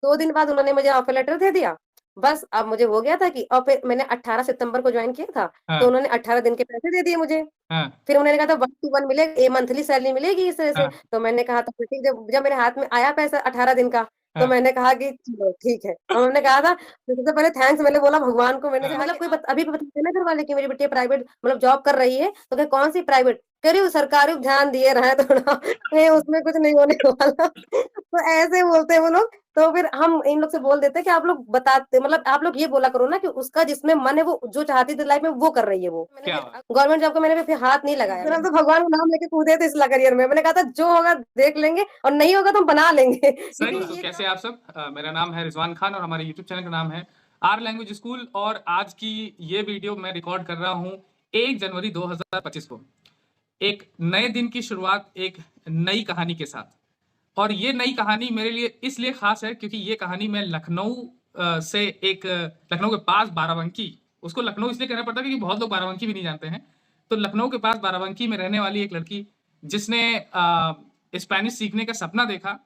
2 दिन बाद उन्होंने मुझे ऑफर लेटर दे दिया। बस अब मुझे हो गया था कि और फिर मैंने 18 सितंबर को जॉइन किया था, तो हाँ, उन्होंने 18 दिन के पैसे दे दिए मुझे। हाँ, फिर उन्होंने कहा था 1 to 1 मिलेगा, ये मंथली सैलरी मिलेगी इस तरह से। हाँ, तो मैंने कहा था ठीक, जब जब मेरे हाथ में आया पैसा 18 दिन का, तो हाँ, मैंने कहा कि चलो ठीक है। और उन्होंने कहा था, तो सबसे पहले थैंक्स मैंने बोला भगवान को, मैंने हाँ, कहा मतलब कोई अभी भी बताते ना घर वाले कि मेरी बेटी प्राइवेट मतलब जॉब कर रही है, तो क्या कौन सी प्राइवेट, कह रही हूँ सरकारी, ध्यान दिए रहे थोड़ा कहीं उसमें कुछ नहीं होने वाला। तो ऐसे बोलते हैं वो लोग। तो फिर हम इन लोग से बोल देते हैं कि आप लोग बताते, मतलब आप लोग ये बोला करो ना कि उसका जिसमें मन है वो जो चाहती थी लाइफ में वो कर रही है वो। मैंने क्या फिर बात। गवर्नमेंट जॉब का मैंने फिर हाथ नहीं लगाया, फिर हम तो भगवान का नाम लेके कूदे थे इस करियर में। मैंने कहा था जो होगा देख लेंगे और नहीं होगा तो हम बना लेंगे सही। क्योंकि तो ये कैसे काम। आप सब, मेरा नाम है रिजवान खान और हमारे यूट्यूब चैनल का नाम है आर लैंग्वेज स्कूल। और आज की ये वीडियो मैं रिकॉर्ड कर रहा हूँ 1 जनवरी 2025 को, एक नए दिन की शुरुआत, एक नई कहानी के साथ। और ये नई कहानी मेरे लिए इसलिए खास है क्योंकि ये कहानी मैं लखनऊ से एक लखनऊ के पास बाराबंकी, उसको लखनऊ इसलिए कहना पड़ता है क्योंकि बहुत लोग बाराबंकी भी नहीं जानते हैं। तो लखनऊ के पास बाराबंकी में रहने वाली एक लड़की जिसने स्पेनिश सीखने का सपना देखा,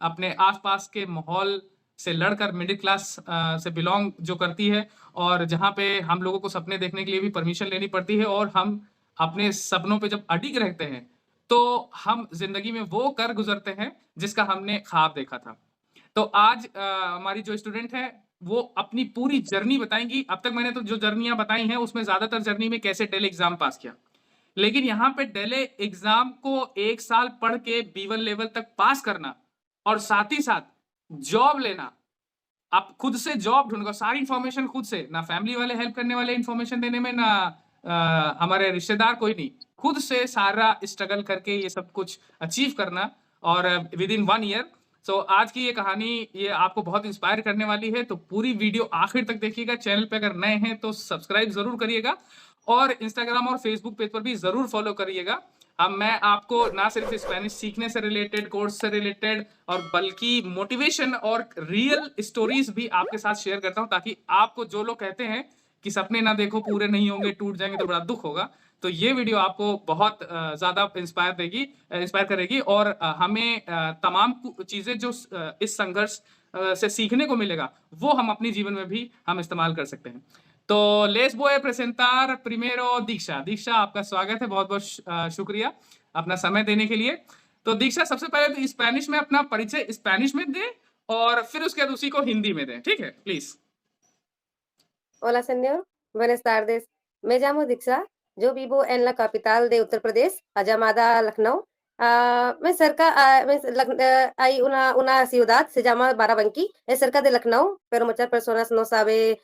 अपने आसपास के माहौल से लड़कर, मिडिल क्लास से बिलोंग जो करती है, और जहाँ पे हम लोगों को सपने देखने के लिए भी परमिशन लेनी पड़ती है, और हम अपने सपनों पे जब अडिग रहते हैं तो हम जिंदगी में वो कर गुजरते हैं जिसका हमने ख्वाब देखा था। तो आज हमारी जो स्टूडेंट है वो अपनी पूरी जर्नी बताएंगी। अब तक मैंने तो जो जर्नियां बताई हैं उसमें ज्यादातर जर्नी में कैसे डेल एग्जाम पास किया, लेकिन यहाँ पे डेले एग्जाम को 1 साल पढ़ के B1 लेवल तक पास करना और साथ ही साथ जॉब लेना, आप खुद से जॉब ढूंढकर सारी इंफॉर्मेशन खुद से, ना फैमिली वाले हेल्प करने वाले इंफॉर्मेशन देने में, ना हमारे रिश्तेदार, कोई नहीं, खुद से सारा स्ट्रगल करके ये सब कुछ अचीव करना, और विद इन 1 ईयर। सो आज की ये कहानी ये आपको बहुत इंस्पायर करने वाली है, तो पूरी वीडियो आखिर तक देखिएगा। चैनल पे अगर नए हैं तो सब्सक्राइब जरूर करिएगा, और इंस्टाग्राम और फेसबुक पेज पर भी जरूर फॉलो करिएगा। अब मैं आपको ना सिर्फ स्पेनिश सीखने से रिलेटेड, कोर्स से रिलेटेड, और बल्कि मोटिवेशन और रियल स्टोरीज भी आपके साथ शेयर करता हूं, ताकि आपको, जो लोग कहते हैं कि सपने ना देखो, पूरे नहीं होंगे, टूट जाएंगे तो बड़ा दुख होगा, तो ये वीडियो आपको बहुत ज्यादा इंस्पायर करेगी, और हमें तमाम चीजें जो इस संघर्ष से सीखने को मिलेगा वो हम अपने जीवन में भी हम इस्तेमाल कर सकते हैं। तो less voy a presentar primero दीक्षा। दीक्षा, आपका स्वागत है, बहुत बहुत शुक्रिया अपना समय देने के लिए। तो दीक्षा, सबसे पहले तो स्पेनिश में अपना परिचय स्पेनिश में दे, और फिर उसके बाद उसी को हिंदी में दे, ठीक है please. Hola, señor. Buenas tardes. Me llamo Dixa. Yo vivo en la capital de Uttar Pradesh, llamada Lucknow. Me cerca, hay una ciudad, se llama Barabanki, es cerca de Lucknow, pero muchas personas no saben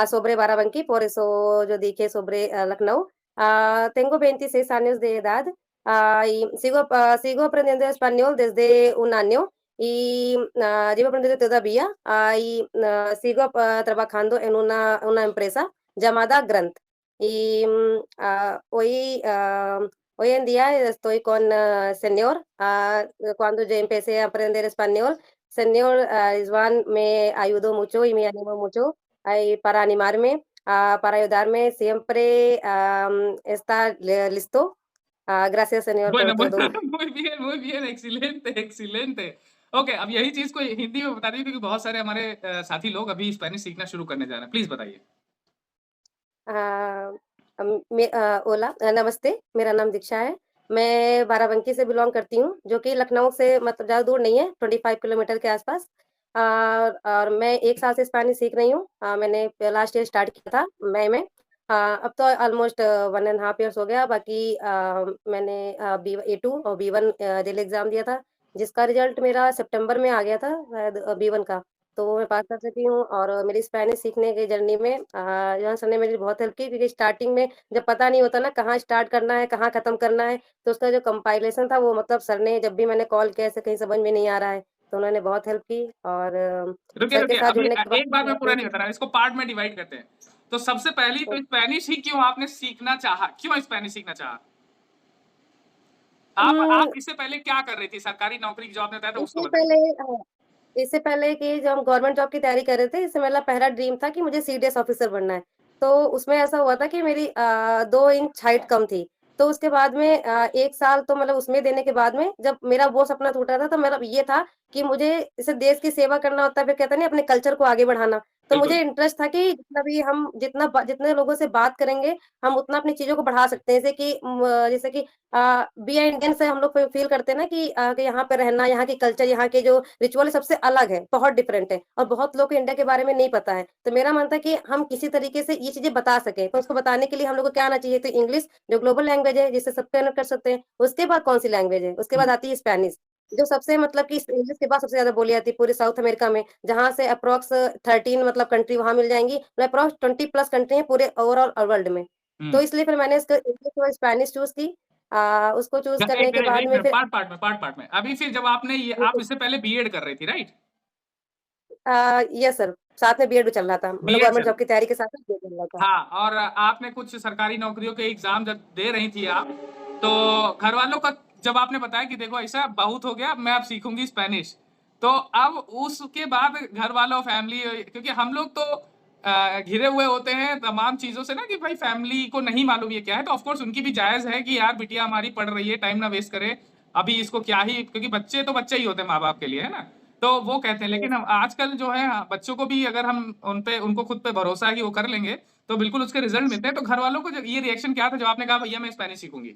sobre Barabanki, por eso yo dije sobre Lucknow. Tengo 26 años de edad y sigo aprendiendo español desde un año y llevo aprendiendo todavía y sigo trabajando en una empresa llamada Grant. Y hoy en día estoy con Señor. Cuando yo empecé a aprender español, Señor Iswan me ayudó mucho y me animó mucho para animarme, para ayudarme. Siempre está listo. Gracias, Señor, por Bueno, bueno, todo. muy bien, excelente, excelente। Okay, अब यही चीज को हिंदी में बता दीजिए क्योंकि बहुत सारे हमारे साथी लोग अभी स्पेनिश सीखना शुरू करने जा रहे हैं। प्लीज बताइए। अ, ओला नमस्ते, मेरा नाम दीक्षा है। मैं बाराबंकी से बिलॉन्ग करती हूँ, जो कि लखनऊ से मतलब ज़्यादा दूर नहीं है, 25 किलोमीटर के आसपास। और मैं 1 साल से स्पेनिश सीख रही हूँ। मैंने लास्ट ईयर स्टार्ट किया था मई में। अब तो ऑलमोस्ट 1 एंड हाफ ईयर्स हो गया। बाकी मैंने बी A2 और B1 डेली एग्ज़ाम दिया था, जिसका रिज़ल्ट मेरा सितंबर में आ गया था शायद B1 का। तो वो मैं पास कर चुकी हूँ और मेरी स्पेनिश सीखने की जर्नी में योहान सर ने मेरी बहुत हेल्प की क्योंकि स्टार्टिंग में जब पता नहीं होता ना कहाँ स्टार्ट करना है, कहाँ खत्म करना है, तो उसका जो कंपाइलेशन था वो मतलब सर ने जब भी मैंने कॉल किया ऐसे कहीं समझ में नहीं आ रहा है, तो उन्होंने बहुत हेल्प की और रुकिए सर के रुकिए, साथ अभी जुड़ने के एक बार मैं पूरा बाद नहीं बता रहा, इसको पार्ट में डिवाइड करते हैं। तो सबसे पहली तो स्पेनिश ही क्यों आपने सीखना चाहा, क्यों स्पेनिश सीखना चाहा? आप इससे पहले क्या कर रही थी? सरकारी नौकरी की जो आपने बताया था उसको इससे बताइए। पहले इससे पहले कि जब हम गवर्नमेंट जॉब की तैयारी कर रहे थे, इससे मेरा पहला ड्रीम था कि मुझे सीडीएस ऑफिसर बनना है। तो उसमें ऐसा हुआ था कि मेरी 2 इंच हाइट कम थी, तो उसके बाद में 1 साल तो मतलब उसमें देने के बाद में जब मेरा वो सपना टूटा था, तो मेरा ये था कि मुझे जैसे देश की सेवा करना होता है, फिर कहते हैं ना अपने कल्चर को आगे बढ़ाना। तो मुझे बिल्कुल। इंटरेस्ट था कि जितना भी हम जितने लोगों से बात करेंगे, हम उतना अपनी चीज़ों को बढ़ा सकते हैं। जैसे कि बी ए इंडियन से हम लोग फ़ील करते हैं ना कि यहाँ पे रहना, यहाँ की कल्चर, यहाँ के जो रिचुअल है सबसे अलग है, बहुत डिफरेंट है और बहुत लोग को इंडिया के बारे में नहीं पता है। तो मेरा मन था कि हम किसी तरीके से ये चीज़ें बता सकें, तो उसको बताने के लिए हम लोग को क्या आना चाहिए? तो इंग्लिश जो ग्लोबल लैंग्वेज है, जिससे सब कनेक्ट कर सकते हैं। उसके बाद कौन-सी लैंग्वेज है? उसके हुँ, बाद आती है स्पेनिश, जो सबसे मतलब कि इंग्लिश के बाद सबसे ज़्यादा बोली जाती है पूरे साउथ अमेरिका में, जहाँ से अप्रॉक्स 13 मतलब कंट्री वहाँ मिल जाएँगी, मतलब अप्रॉक्स 20 प्लस कंट्री हैं पूरे ओवरऑल वर्ल्ड में। हुँ। तो इसलिए फिर मैंने इसको इंग्लिश और स्पेनिश चूज़ की। उसको चूज़ एक करने के मिनट बाद एक में मिनट फिर पार्ट-पार्ट में। अभी फिर जब आपने ये आप इससे पहले बीएड कर रही थी, राइट? यस सर, साथ में बीएड भी चल रहा था, मतलब बीएड गवर्नमेंट चल जॉब की तैयारी के साथ में बीएड चल रहा था। हाँ, और आपने कुछ सरकारी नौकरियों के एग्ज़ाम जब दे रही थी आप, तो घरवालों का जब आपने बताया कि देखो ऐसा बहुत हो गया, मैं अब सीखूँगी स्पेनिश। तो अब उसके बाद घरवालों, फैमिली क्योंकि हम लोग तो घिरे हुए होते हैं तमाम चीज़ों से ना कि भाई फैमिली को नहीं मालूम ये क्या है, तो ऑफ़ कोर्स उनकी भी जायज़ है कि यार बिटिया हमारी पढ़ रही है, टाइम ना वेस्ट करे। अभी इसको क्या ही क्योंकि बच्चे तो बच्चे ही होते हैं माँ-बाप के लिए, है ना? तो वो कहते हैं लेकिन यस। हम आजकल जो है बच्चों को भी अगर हम उनको खुद पे भरोसा है कि वो कर लेंगे, तो बिल्कुल उसके रिज़ल्ट मिलते हैं। तो घरवालों को जब ये रिएक्शन क्या था जब आपने कहा भैया मैं स्पेनिश सीखूँगी?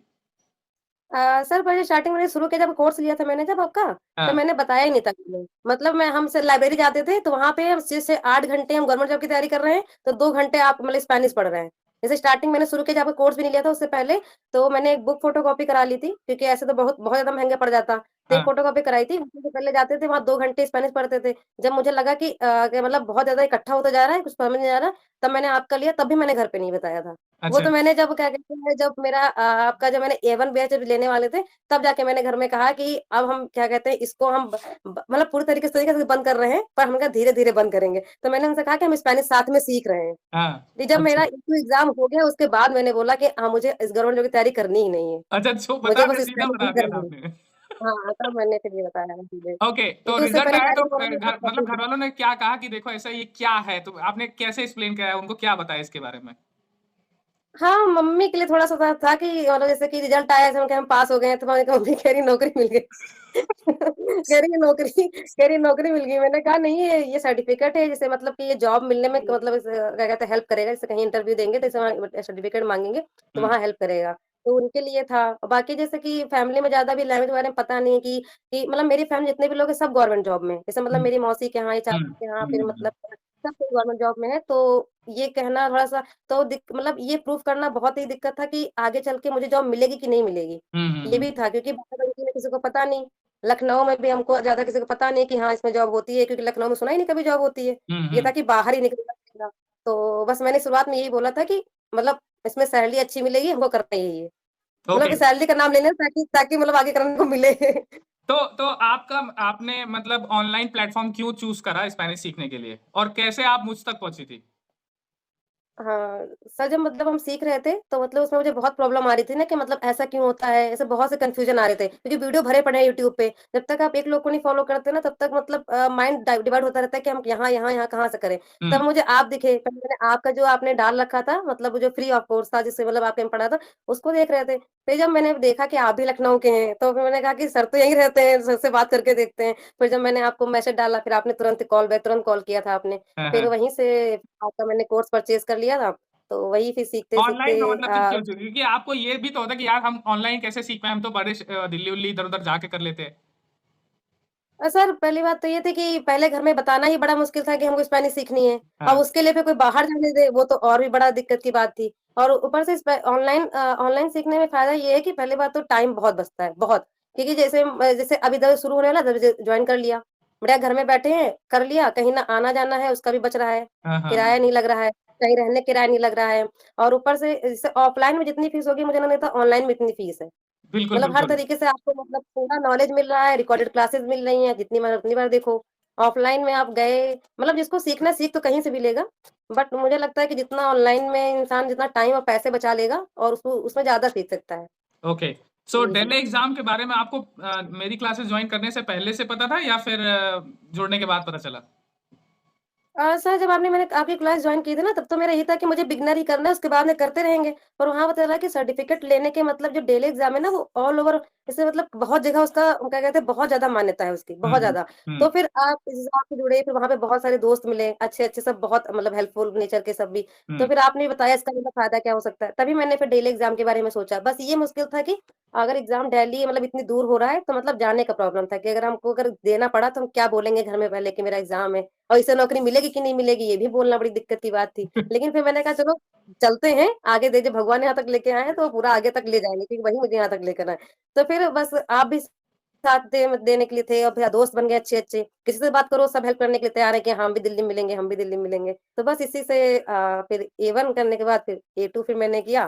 सर पहले स्टार्टिंग में शुरू किया जब कोर्स लिया था मैंने जब आपका, तो हाँ, मैंने बताया ही नहीं था किसी मतलब मैं हम से लाइब्रेरी जाते थे, तो वहाँ पे जैसे 8 घंटे हम गवर्नमेंट जॉब की तैयारी कर रहे हैं, तो 2 घंटे आप मतलब स्पेनिश पढ़ रहे हैं। जैसे स्टार्टिंग मैंने शुरू किया जब आपका कोर्स भी नहीं लिया था उससे पहले, तो मैंने एक बुक फ़ोटोकॉपी करा ली थी, क्योंकि ऐसे तो बहुत बहुत ज़्यादा महँगा पड़ जाता। तो एक हाँ, फ़ोटोकॉपी कराई थी, उससे पहले जाते थे वहाँ 2 घंटे स्पेनिश पढ़ते थे। जब मुझे लगा कि मतलब बहुत ज़्यादा इकट्ठा होता जा रहा है, कुछ समझ नहीं आ रहा, तब मैंने आपका लिया, तब भी मैंने घर पे नहीं बताया था। वो अच्छा। तो मैंने जब क्या कहते हैं जब मेरा आपका जब मैंने A1 बैच लेने वाले थे, तब जाके मैंने घर में कहा कि अब हम क्या कहते हैं इसको हम मतलब पूरी तरीके से बंद कर रहे हैं, पर हम कहा धीरे-धीरे बंद करेंगे। तो मैंने उनसे कहा कि हम स्पेनिश साथ में सीख रहे हैं। हाँ, फिर जब अच्छा। मेरा इंटरव्यू एग्ज़ाम हो गया उसके बाद मैंने बोला कि हाँ, मुझे इस गवर्नमेंट जॉब की तैयारी करनी ही नहीं है। अच्छा, जो मुझे बता बस दिया सीधा स्पेनिश बता ही दिया था करनी है। आपने। हाँ, तब मैंने फिर ये बताया चीज़ें। ओके, तो क्योंकि उससे रिज़ल्ट पहले आया तो डायरेक्ट उन्होंने घर मतलब कर मतलब दी थी। घरवालों ने क्या कहा कि देखो ऐसा ये क्या है? तो आपने कैसे एक्सप्लेन किया? उनको क्या बताया इसके बारे में? हाँ, मम्मी के लिए थोड़ा-सा था कि मतलब जैसे कि रिज़ल्ट आया ऐसे हम पास हो गए हैं, तो मैंने कहा मम्मी कह रही नौकरी मिल गई। कह रही नौकरी मिल गई। मैंने कहा नहीं ये सर्टिफ़िकेट है जैसे मतलब कि ये जॉब मिलने में मतलब क्या कहते हैं हेल्प करेगा। जैसे कहीं इंटरव्यू देंगे तो वहाँ सर्टिफ़िकेट माँगेंगे, तो हुँ, वहाँ हेल्प करेगा। तो उनके लिए था। और बाकी जैसे कि फैमिली में ज़्यादा भी लैंग्वेज के बारे में पता नहीं है कि मतलब मेरी फैमिली जितने भी लोग हैं सब गवर्नमेंट जॉब में। जैसे मतलब हुँ, मेरी मौसी के यहाँ या हुँ, चाची के यहाँ हुँ, फिर हुँ, मतलब सब कोई गवर्नमेंट जॉब में है। तो ये कहना थोड़ा-सा तो मतलब ये प्रूव करना बहुत ही दिक्कत था कि आगे चल के मुझे जॉब मिलेगी कि नहीं मिलेगी। हुँ, हुँ, ये हुँ, भी था क्योंकि बाहर में किसी को पता नहीं। लखनऊ में भी हमको ज़्यादा किसी को पता नहीं कि हाँ, इसमें जॉब होती है क्योंकि लखनऊ में सुना ही नहीं कभी जॉब होती है। हुँ, ये हुँ, था कि बाहर ही निकलना पड़ेगा। तो बस मैंने शुरुआत में यही बोला था कि मतलब इसमें सैलरी अच्छी मिलेगी, हमको करना यही है। मतलब ओके। कि सैलरी का नाम लेना ताकि ताकि मतलब आगे करने को मिले। तो आपने मतलब ऑनलाइन प्लेटफ़ॉर्म क्यों चूज़ करा स्पेनिश सीखने के लिए? और कैसे आप मुझ तक पहुँची थी? हाँ, सर जब मतलब हम सीख रहे थे, तो मतलब उसमें मुझे बहुत प्रॉब्लम आ रही थी ना कि मतलब ऐसा क्यों होता है? ऐसे बहुत से कन्फ्यूज़न आ रहे थे, क्योंकि वीडियो भरे पड़े हैं यूट्यूब पे। जब तक आप एक लोग को नहीं फ़ॉलो करते ना, तब तक मतलब माइंड डिवाइड होता रहता है कि हम यहाँ कहाँ से करें? हुँ, तब मुझे आप दिखे, तब मैंने आपका जो आपने डाल रखा था, मतलब वो जो फ्री ऑफ कोर्स था, जिससे मतलब आपने पढ़ा था, उसको देख रहे थे। फिर जब मैंने देखा कि आप भी लखनऊ के हैं, तो फिर मैंने कहा कि सर तो यहीं रहते हैं, सर से बात करके देखते हैं। फिर जब मैंने आपको मैसेज डाला, फिर आपने तुरंत कॉल किया था आपने। हाँ, फिर हाँ। वहीं से आपका मैंने कोर्स परचेज़ कर लिया था। तो वही फिर ऑनलाइन सीखते-सीखते में मतलब फिर क्यों चुनी? क्योंकि आपको ये भी तो होता है कि यार हम ऑनलाइन कैसे सीख पाएँ? हम तो बड़े दिल्ली-विल्ली इधर-उधर जाके कर लेते हैं। सर पहली बात तो ये थी कि पहले घर में बताना ही बड़ा मुश्किल था कि हमको स्पेनिश सीखनी है। अब हाँ। उसके लिए फिर कोई बाहर जाने दे, वो तो और भी बड़ा दिक्कत की बात थी। और ऊपर से ऑनलाइन सीखने में फ़ायदा ये है कि पहली बात तो टाइम बहुत बचता है, बहुत। क्योंकि जैसे अभी द शुरू होने वाला है, तब जॉइन कर लिया। बढ़िया घर में बैठे हैं, कर लिया, कहीं ना आना-जाना है, उसका भी बच रहा है, हाँ, हाँ, किराया हाँ। नहीं लग रहा है, कहीं रहने किराया नहीं लग रहा है। और ऊपर से जैसे ऑफ़लाइन में जितनी फीस होगी मुझे नहीं लगता ऑनलाइन में इतनी फीस है। बिल्कुल, मतलब हर बिल्कुल। तरीके से आपको मतलब पूरा नॉलेज मिल रहा है, रिकॉर्डेड क्लासेस मिल रही हैं, जितनी बार उतनी बार देखो। ऑफलाइन में आप गए मतलब जिसको सीखना है सीख तो कहीं से भी लेगा, बट मुझे लगता है कि जितना ऑनलाइन में इंसान जितना टाइम और पैसे बचा लेगा और उसको उसमें ज़्यादा सीख सकता है। ओके। सो जी, डेल जी। एग्ज़ाम के बारे में आपको मेरी क्लासेस जॉइन करने से पहले से पता था या फिर जुड़ने के बाद पता चला? सर जब मैंने आपकी क्लास जॉइन की थी ना, तब तो मेरा ये था कि मुझे बिगिनर ही करना है, उसके बाद में करते रहेंगे। पर वहाँ पता चला कि सर्टिफिकेट लेने के मतलब जो डेली एग्ज़ाम है ना, वो ऑल ओवर जैसे मतलब बहुत जगह उसका क्या कहते हैं, बहुत ज़्यादा मान्यता है उसकी, हुँ, बहुत हुँ, ज़्यादा। हुँ, तो फिर आप इस हिसाब से जुड़े, फिर वहाँ पे बहुत सारे दोस्त मिले, अच्छे-अच्छे सब बहुत मतलब हेल्पफुल नेचर के सब भी। तो हुँ, फिर आपने बताया इसका मतलब फ़ायदा क्या हो सकता है, तभी मैंने फिर डेली एग्ज़ाम के बारे में सोचा। बस ये मुश्किल था कि अगर एग्ज़ाम डेली मतलब इतनी दूर हो रहा है, तो मतलब जाने का प्रॉब्लम था कि अगर देना पड़ा, तो हम क्या बोलेंगे घर में पहले कि मेरा एग्ज़ाम है। और इससे नौकरी मिलेगी कि नहीं मिलेगी, ये भी बोलना बड़ी दिक्कत की बात थी। लेकिन फिर मैंने कहा चलो चलते हैं, आगे दे जब भगवान यहाँ तक लेके आए हैं, तो वो पूरा आगे तक ले जाएँगे क्योंकि वही मुझे यहाँ तक लेकर आए। तो फिर बस आप भी साथ देने के लिए थे और फिर दोस्त बन गए अच्छे-अच्छे। किसी से बात करो सब हेल्प करने के लिए तैयार है कि हम भी दिल्ली में मिलेंगे, हम भी दिल्ली में मिलेंगे। तो बस इसी से फिर A1 करने के बाद फिर A2 फिर मैंने किया।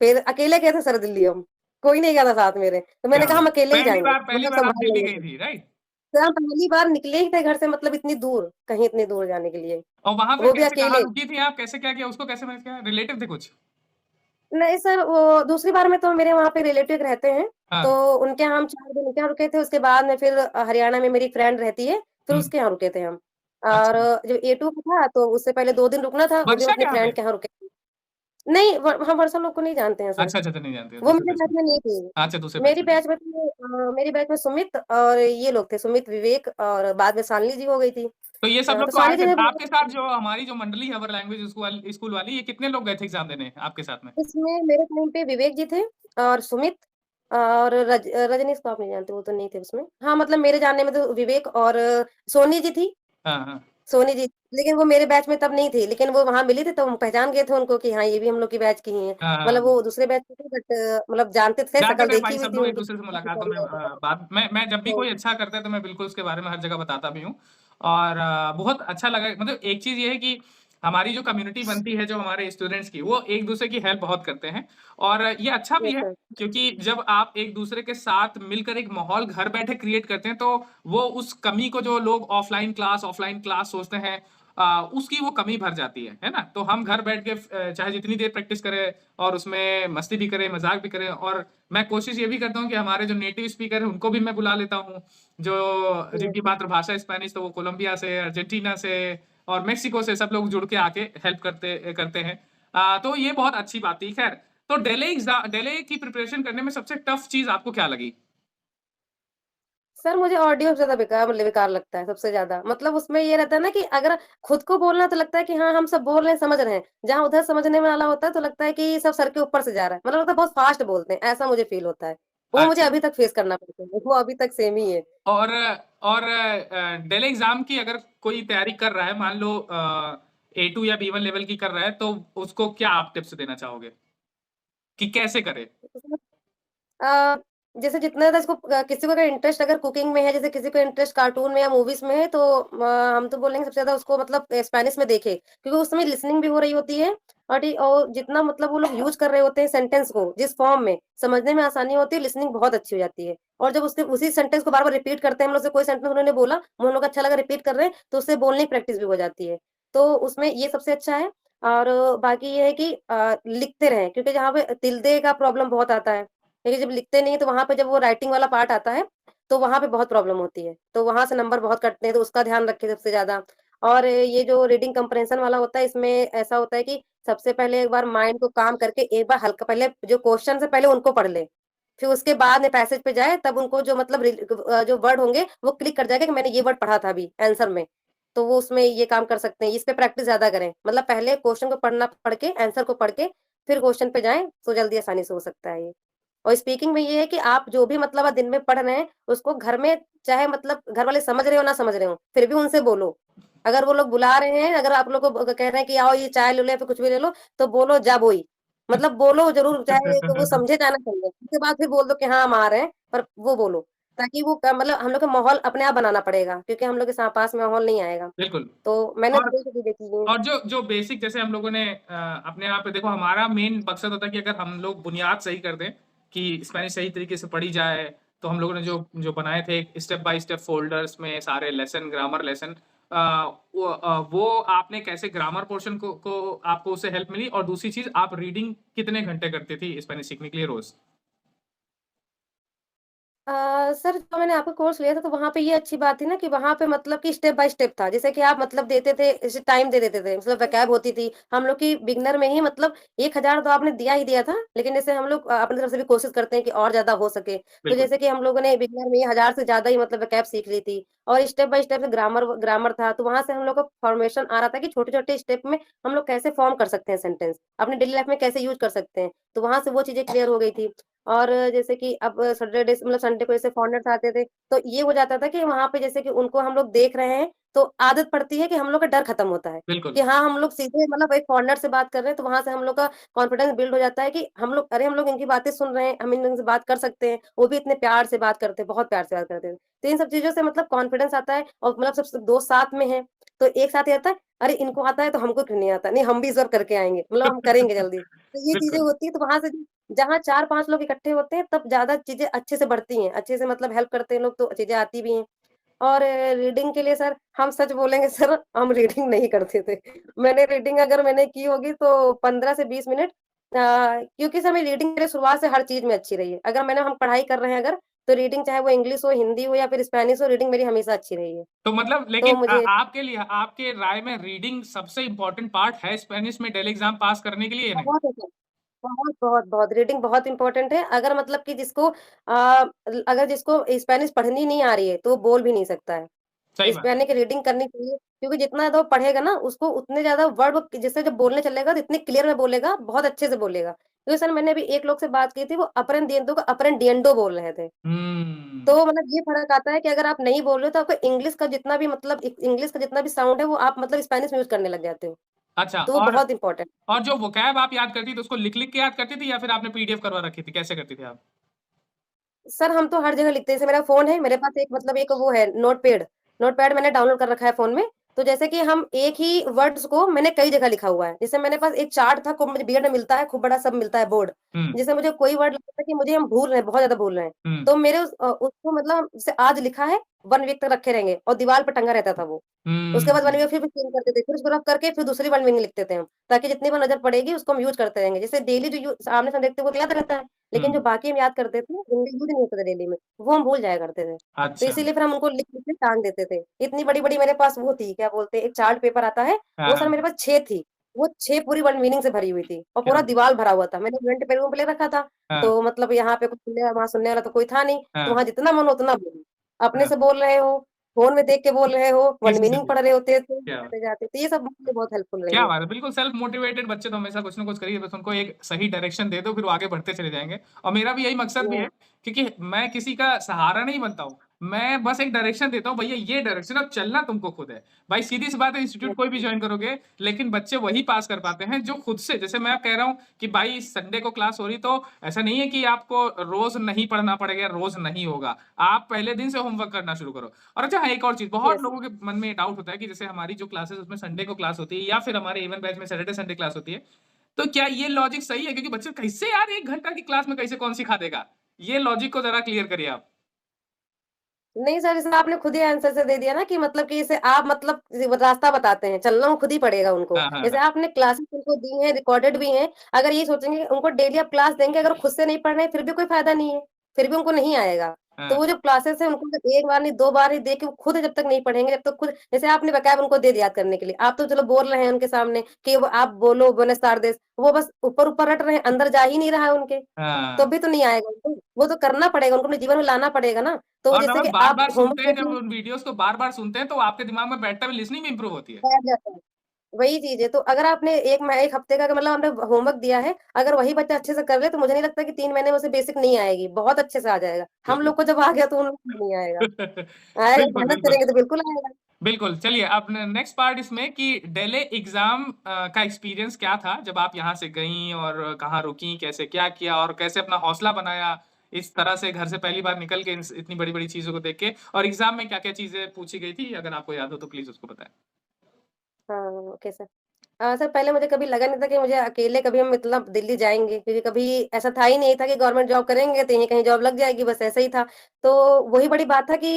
फिर अकेले गए थे सर दिल्ली हम, कोई नहीं गया था साथ मेरे। तो मैंने क्या कहा हम बात अकेले ही जाएँगे, पहली मतलब बार आप सँभाल दिल्ली लेंगे गई खुद। थी, राइट? तो हम पहली बार निकले ही थे घर से मतलब इतनी दूर, कहीं इतनी दूर जाने के लिए, और वहाँ पे वो भी कैसे कहाँ अकेले। रुकी थी आप? कैसे क्या किया? उसको कैसे मैनेज किया? रिलेटिव थे कुछ? नहीं सर, वो दूसरी बार में तो मेरे वहाँ पे रिलेटिव रहते हैं, तो हाँ, उनके यहाँ हम 4 दिन उनके यहाँ रुके थे, उसके बाद में फिर हरियाणा में मेरी फ्रेंड रहती है, फिर हुँ, उसके यहाँ रुके थे हम। और अच्छा। जब A2 का था, तो उससे पहले 2 दिन रुकना था, वो भी हम वर्षा अपनी के यहाँ पे? फ्रेंड के यहाँ रुके थे। नहीं, हम वर्षा लोग को नहीं जानते हैं सर, अच्छा, अच्छा, अच्छा, नहीं जानते, वो दूसरे मेरे बैच बैच में। में नहीं थी। अच्छा, दूसरे बैच में थे। मेरी बैच में सुमित और ये लोग थे, सुमित, विवेक और बाद में शालिनी जी हो गई थी। तो ये सब लोग तो तो आए शालिनी थे। जी ने आपके साथ जो हमारी जो मंडली है अवर लैंग्वेज स्कूल वाली, ये कितने लोग गए थे एग्ज़ाम देने आपके साथ में? इसमें मेरे टाइम पे विवेक जी थे और सुमित और रजनीश को आप नहीं जानते, वो तो नहीं थे उसमें। हाँ, मतलब मेरे जानने में तो विवेक और सोनी जी थी, हाँ, हाँ। सोनी जी, लेकिन वो मेरे बैच में तब नहीं थी, लेकिन वो वहाँ मिली थी तो हम पहचान गए थे उनको कि हाँ, ये भी हम लोग की बैच की ही हैं। हाँ, हाँ, मतलब हाँ। वो दूसरे बैच की थी बट मतलब जानते थे, जानते शक्ल थे देखी भाई हुई सब थी लोग उनकी। एक-दूसरे से मुलाकातों में तो बात मैं जब भी कोई अच्छा करता है तो मैं बिल्कुल उसके बारे में हर जगह बताता भी हूँ। और बहुत अच्छा लगा मतलब एक चीज़ ये है कि हमारी जो कम्युनिटी बनती है जो हमारे स्टूडेंट्स की, वो एक-दूसरे की हेल्प बहुत करते हैं। और ये अच्छा भी यस है सर, क्योंकि जब आप एक-दूसरे के साथ मिलकर एक माहौल घर बैठे क्रिएट करते हैं, तो वो उस कमी को जो लोग ऑफलाइन क्लास सोचते हैं उसकी वो कमी भर जाती है ना? तो हम घर बैठ के चाहे जितनी देर प्रैक्टिस करें और उसमें मस्ती भी करें, मज़ाक भी करें और मैं कोशिश ये भी करता हूँ कि हमारे जो नेटिव स्पीकर हैं, उनको भी मैं बुला लेता हूँ, जो यस। जिनकी मातृभाषा स्पेनिश, तो वो कोलंबिया से, अर्जेंटीना से और मेक्सिको से सब लोग जुड़ के आके हेल्प करते करते हैं। तो ये बहुत अच्छी बात थी। खैर, तो डेले की प्रिपरेशन करने में सबसे टफ चीज़ आपको क्या लगी? सर मुझे ऑडियो ज़्यादा बेकार लगता है सबसे ज़्यादा। मतलब उसमें ये रहता है ना कि अगर खुद को बोलना तो लगता है कि हाँ, हम सब बोल रहे हैं, समझ रहे हैं। जहाँ उधर समझने वाला होता है तो लगता है कि सब सर के ऊपर से जा रहा है। मतलब लगता है बहुत फ़ास्ट बोलते हैं, ऐसा मुझे फ़ील होता है। वो मुझे अच्छा। अभी तक फ़ेस करना पड़ता है, वो अभी तक सेम ही है। और डेले एग्ज़ाम की अगर कोई तैयारी कर रहा है, मान लो A2 या B1 लेवल की कर रहा है, तो उसको क्या आप टिप्स देना चाहोगे कि कैसे करे? अ, जैसे जितना ज़्यादा इसको किसी को अगर इंटरेस्ट अगर कुकिंग में है, जैसे किसी को इंटरेस्ट कार्टून में या मूवीज़ में है, तो हम तो बोलेंगे सबसे ज़्यादा उसको मतलब स्पेनिश में देखे, क्योंकि उसमें लिसनिंग भी हो रही होती है और जितना मतलब वो लोग यूज़ कर रहे होते हैं सेंटेंस को, जिस फॉर्म में, समझने में आसानी होती है, लिसनिंग बहुत अच्छी हो जाती है। और जब उसके उसी सेंटेंस को बार-बार रिपीट करते हैं, हम लोग से कोई सेंटेंस उन्होंने बोला, वो हम लोग को अच्छा लगा रिपीट कर रहे हैं, तो उससे बोलने की प्रैक्टिस भी हो जाती है। तो उसमें ये सबसे अच्छा है और बाकी ये है कि लिखते रहें, क्योंकि जहाँ पे टिल्डे का प्रॉब्लम बहुत आता है। देखिए, जब लिखते नहीं है तो वहाँ पे जब वो राइटिंग वाला पार्ट आता है, तो वहाँ पे बहुत प्रॉब्लम होती है। तो वहाँ से नंबर बहुत कटते हैं, तो उसका ध्यान रखें सबसे ज़्यादा। और ये जो रीडिंग कंप्रेहेंशन वाला होता है, इसमें ऐसा होता है कि सबसे पहले एक बार माइंड को काम करके एक बार हल्का पहले जो क्वेश्चन है पहले उनको पढ़ लें। फिर उसके बाद में पैसेज पे जाएँ, तब उनको जो मतलब जो वर्ड होंगे, वो क्लिक कर जाएगा कि मैंने ये वर्ड पढ़ा था अभी आंसर में। तो वो उसमें ये काम कर सकते हैं, इस पे प्रैक्टिस ज़्यादा करें। मतलब पहले क्वेश्चन को पढ़ के, आंसर को पढ़ के, फिर क्वेश्चन पे जाएँ, तो जल्दी आसानी से हो सकता है ये। और स्पीकिंग में ये है कि आप जो भी मतलब दिन में पढ़ रहे हैं, उसको घर में चाहे मतलब घर वाले समझ रहे हो ना समझ रहे हो, फिर भी उनसे बोलो। अगर वो लोग बुला रहे हैं, अगर आप लोग को कह रहे हैं कि आओ ये चाय ले लो या फिर कुछ भी ले लो, तो बोलो जा बोई। मतलब बोलो ज़रूर, चाहे तो वो समझे चाहे ना समझे। उसके बाद फिर बोल दो कि हाँ, हम आ रहे हैं, पर वो बोलो। ताकि वो मतलब हम लोग को माहौल अपने आप बनाना पड़ेगा, क्योंकि हम लोग के पास में माहौल नहीं आएगा। बिल्कुल। तो मैंने और तो यही चीज़ें की हैं। और जो जो बेसिक जैसे हम लोगों ने अपने आप पे देखो हमारा मेन मकसद होता है कि अगर हम लोग बुनियाद सही कर दें कि स्पेनिश सही तरीके से पढ़ी जाए, तो हम लोगों ने जो जो बनाए थे स्टेप बाय स्टेप फ़ोल्डर्स में सारे लेसन, ग्रामर लेसन वो आपने कैसे ग्रामर पोर्शन को आपको उससे हेल्प मिली और दूसरी चीज़ आप रीडिंग कितने घंटे करती थी स्पेनिश सीखने के लिए रोज़? सर जो मैंने आपका कोर्स लिया था तो वहाँ पे ये अच्छी बात थी ना कि वहाँ पे मतलब कि स्टेप बाय स्टेप था। जैसे कि आप मतलब देते थे, जैसे टाइम दे देते थे, मतलब वोकैब होती थी। हम लोग की बिगिनर में ही मतलब 1000 तो आपने दिया ही दिया था, लेकिन जैसे हम लोग अपनी तरफ से भी कोशिश करते हैं कि और ज़्यादा हो सके। तो बिल्कुल, जैसे कि हम लोगों ने बिगिनर में ही 1000 से ज़्यादा ही मतलब वोकैब सीख ली थी, और step by step grammar grammar था, तो वहाँ से हम लोग को फॉर्मेशन आ रहा था कि छोटे-छोटे स्टेप में हम लोग कैसे फॉर्म कर सकते हैं सेंटेंस, अपनी डेली लाइफ में कैसे यूज़ कर सकते हैं। तो वहाँ से वो चीज़ें क्लियर हो गई थी। और जैसे कि अब सैटरडे मतलब संडे को जैसे फॉरेनर्स आते थे, तो ये हो जाता था कि वहाँ पे जैसे कि उनको हम लोग देख रहे हैं, तो आदत पड़ती है कि हम लोग का डर खत्म होता है, बिल्कुल, कि हाँ, हम लोग सीधे मतलब एक फॉरेनर से बात कर रहे हैं, तो वहाँ से हम लोग का कॉन्फिडेंस बिल्ड हो जाता है कि हम लोग अरे! हम लोग इनकी बातें सुन रहे हैं, हम इनसे बात कर सकते हैं, वो भी इतने प्यार से बात करते हैं, बहुत प्यार से बात करते हैं। तो इन सब चीज़ों से मतलब कॉन्फिडेंस आता है, और मतलब सब दोस्त साथ में हैं, तो एक साथ ये आता है, अरे! इनको आता है तो हमको क्यों नहीं आता? नहीं, हम भी इस बार करके आएँगे, मतलब हम करेंगे जल्दी। तो ये चीज़ें बिल्कुल, होती हैं, तो वहाँ से जहाँ 4-5 लोग इकट्ठे होते हैं तब ज़्यादा चीज़ें अच्छे से बढ़ती हैं, अच्छे से मतलब हेल्प करते हैं लोग तो चीज़ें आती भी हैं। और रीडिंग के लिए सर हम सच बोलेंगे सर हम रीडिंग नहीं करते थे। मैंने रीडिंग अगर मैंने की होगी तो 15 से 20 मिनट, क्योंकि सर मेरी रीडिंग मेरे शुरुआत से हर चीज़ में अच्छी रही है। अगर हम पढ़ाई कर रहे हैं अगर, तो रीडिंग चाहे वो इंग्लिश हो, हिंदी हो या फिर स्पेनिश हो, रीडिंग मेरी हमेशा अच्छी रही है। तो मतलब तो लेकिन मुझे आपके लिए आपके राय में रीडिंग सबसे इम्पोर्टेंट पार्ट है स्पेनिश में डेली एग्ज़ाम पास करने के लिए या नहीं? बहुत है सर। बहुत, बहुत, बहुत रीडिंग बहुत इम्पोर्टेंट है। अगर मतलब कि जिसको अगर जिसको स्पेनिश पढ़नी नहीं आ रही है, तो वो बोल भी नहीं सकता है। सही बात है। स्पेलिंग की रीडिंग करनी चाहिए, क्योंकि जितना ज़्यादा वो पढ़ेगा ना, उसको उतने ज़्यादा वर्ब जैसे जब बोलने चलेगा तो इतने क्लियर में बोलेगा, बहुत अच्छे से बोलेगा। क्योंकि सर मैंने अभी एक लोग से बात की थी, वो अप्रेंडिएंतो का अप्रेंडिएंडो बोल रहे थे। हुँ, तो मतलब ये फ़र्क आता है कि अगर आप नहीं बोल रहे हो, तो आपको इंग्लिश का जितना भी मतलब इंग्लिश का जितना भी साउंड है, वो आप मतलब स्पेनिश में यूज़ करने लग जाते हो। अच्छा तो वो बहुत इम्पोर्टेंट है। और जो वोकैब आप याद करती थी, उसको लिख-लिख के याद करती थी या फिर आपने पीडीएफ करवा रखी थी? कैसे करती थी आप? सर हम तो हर जगह लिखते हैं, जैसे मेरा फ़ोन है, मेरे पास एक मतलब एक वो है नोटपैड, नोटपैड मैंने डाउनलोड कर रखा है फ़ोन में। तो जैसे कि हम एक ही वर्ड्स को मैंने कई जगह लिखा हुआ है। जैसे मेरे पास एक चार्ट था, खूब मुझे बीएड में मिलता है, खूब बड़ा सब मिलता है बोर्ड। हुँ, जैसे मुझे कोई वर्ड लगता है कि मुझे हम भूल रहे हैं, बहुत ज़्यादा भूल रहे हैं, हुँ, तो मेरे उसको मतलब जैसे आज लिखा है, 1 वीक तक रखे रहेंगे और दीवार पे टंगा रहता था वो। उसके बाद 1 वीक हुँ, फिर चेंज करते थे, फिर उसको रफ करके फिर दूसरी वाली मीनिंग लिखते थे हम, ताकि जितनी बार नज़र पड़ेगी उसको हम यूज़ करते रहेंगे। जैसे डेली जो आमने-सामने देखते हैं वो तो याद रहता है, लेकिन जो हुँ, बाकी हम याद करते थे, उनका यूज़ नहीं होता था डेली में, वो हम भूल जाया करते थे। तो अच्छा। इसीलिए फिर हम उनको लिख-लिख के टाँग देते थे। इतनी बड़ी-बड़ी मेरे पास वो थी, क्या बोलते हैं, एक चार्ट पेपर आता है, हाँ, वो सर मेरे हाँ, पास 6 थी। वो 6 पूरी वर्ड मीनिंग से भरी हुई थी और क्या पूरा दीवार भरा हुआ था। मैंने फ्रंट पे रूम पे ले रखा था, हाँ, तो मतलब यहाँ पे कुछ सुनने वहाँ सुनने वाला तो कोई था नहीं, तो हाँ, वहाँ जितना मन हो उतना बोलो। अपने हाँ, से बोल रहे हो, फ़ोन में देख के बोल रहे हो, वन किसी से मीनिंग भी। पढ़ रहे होते थे, क्या बात जाते-जाते। तो ये सब मुझे बहुत हेल्पफुल रही क्या है। बात है! बिल्कुल सेल्फ मोटिवेटेड बच्चे तो हमेशा कुछ ना कुछ करिए, बस उनको एक सही डायरेक्शन दे दो, फिर वो आगे बढ़ते चले जाएँगे और मेरा भी यही मकसद भी हुँ, है, क्योंकि मैं किसी का सहारा नहीं बनता हूँ। मैं बस एक डायरेक्शन देता हूँ, भैया ये डायरेक्शन अब चलना तुमको खुद है। भाई सीधी-सी बात है इंस्टीट्यूट कोई भी बिल्कुल। जॉइन करोगे, लेकिन बच्चे वही पास कर पाते हैं जो खुद से जैसे मैं कह रहा हूँ कि भाई संडे को क्लास हो रही तो ऐसा नहीं है कि आपको रोज़ नहीं पढ़ना पड़ेगा, रोज़ नहीं होगा। आप पहले दिन से होमवर्क करना शुरू करो। और अच्छा हाँ, एक और चीज़, बहुत यस। लोगों के मन में ये डाउट होता है कि जैसे हमारी जो क्लासेस उसमें संडे को क्लास होती है या फिर हमारे इवन बैच में सैटरडे संडे क्लास होती है। तो क्या ये लॉजिक सही है? क्योंकि बच्चे कैसे यार 1 घंटा की क्लास में कैसे कौन सिखा देगा? ये लॉजिक को ज़रा क्लियर करिए आप। नहीं सर, इसमें आपने खुद ही आंसर से दे दिया ना कि मतलब कि इसे आप मतलब रास्ता बताते हैं, चलना वो खुद ही पड़ेगा उनको। हाँ, हाँ, जैसे हाँ। आपने क्लासेस उनको दी हैं, रिकॉर्डेड भी हैं, अगर ये सोचेंगे उनको डेली आप क्लास देंगे, अगर खुद से नहीं पढ़ रहे हैं, फिर भी कोई फ़ायदा नहीं है, फिर भी उनको नहीं आएगा। तो हाँ, वो जो क्लासेस है उनको अगर 1 बार नहीं 2 बार ही दे के वो खुद जब तक नहीं पढ़ेंगे, जब तक खुद जैसे आपने वोकैब उनको दे दिया याद करने के लिए, आप तो चलो बोल रहे हैं उनके सामने कि वो आप बोलो बुएनोस तारदेस, वो बस ऊपर-ऊपर रट रहे हैं, अंदर जा ही नहीं रहा है उनके। तो हाँ। भी तो नहीं आएगा उनको, वो तो करना पड़ेगा, उनको अपने जीवन में लाना पड़ेगा ना। तो और जैसे नमन कि आप बार-बार होमवर्क सुनते हैं देती जब हैं, उन वीडियोज़ को बार-बार सुनते हैं तो आपके दिमाग में बैठता है, लिसनिंग भी इम्प्रूव होती है। बैठ जाता है। वही चीज़ है, तो अगर आपने 1 हफ्ते का अगर मतलब आपने होमवर्क दिया है, अगर वही बच्चा अच्छे से कर ले, तो मुझे नहीं लगता कि 3 महीने में उसे बेसिक नहीं आएगी, बहुत अच्छे से आ जाएगा। हम बिल्कुल। लोग को जब आ गया तो उन लोग को नहीं आएगा। आएगा, बिल्कुल, मेहनत बिल्कुल। करेंगे तो बिल्कुल आएगा। बिल्कुल, चलिए अब न नेक्स्ट पार्ट इसमें कि डेले एग्ज़ाम का एक्सपीरियंस क्या था जब आप यहाँ से गईं और कहाँ रुकीं, कैसे क्या किया और कैसे अपना हौसला बनाया, इस तरह से घर से पहली बार निकल के इस इतनी बड़ी-बड़ी चीज़ों को देख के और एग्ज़ाम में क्या-क्या चीज़ें पूछी गई थी? अगर आपको याद हो तो प्लीज़ उसको बताएँ? हाँ, ओके सर। सर पहले मुझे कभी लगा नहीं था कि मुझे अकेले कभी हम मतलब दिल्ली जाएँगे, क्योंकि कभी ऐसा था ही नहीं था कि गवर्नमेंट जॉब करेंगे तो यहीं कहीं जॉब लग जाएगी, बस ऐसा ही था। तो वही बड़ी बात था कि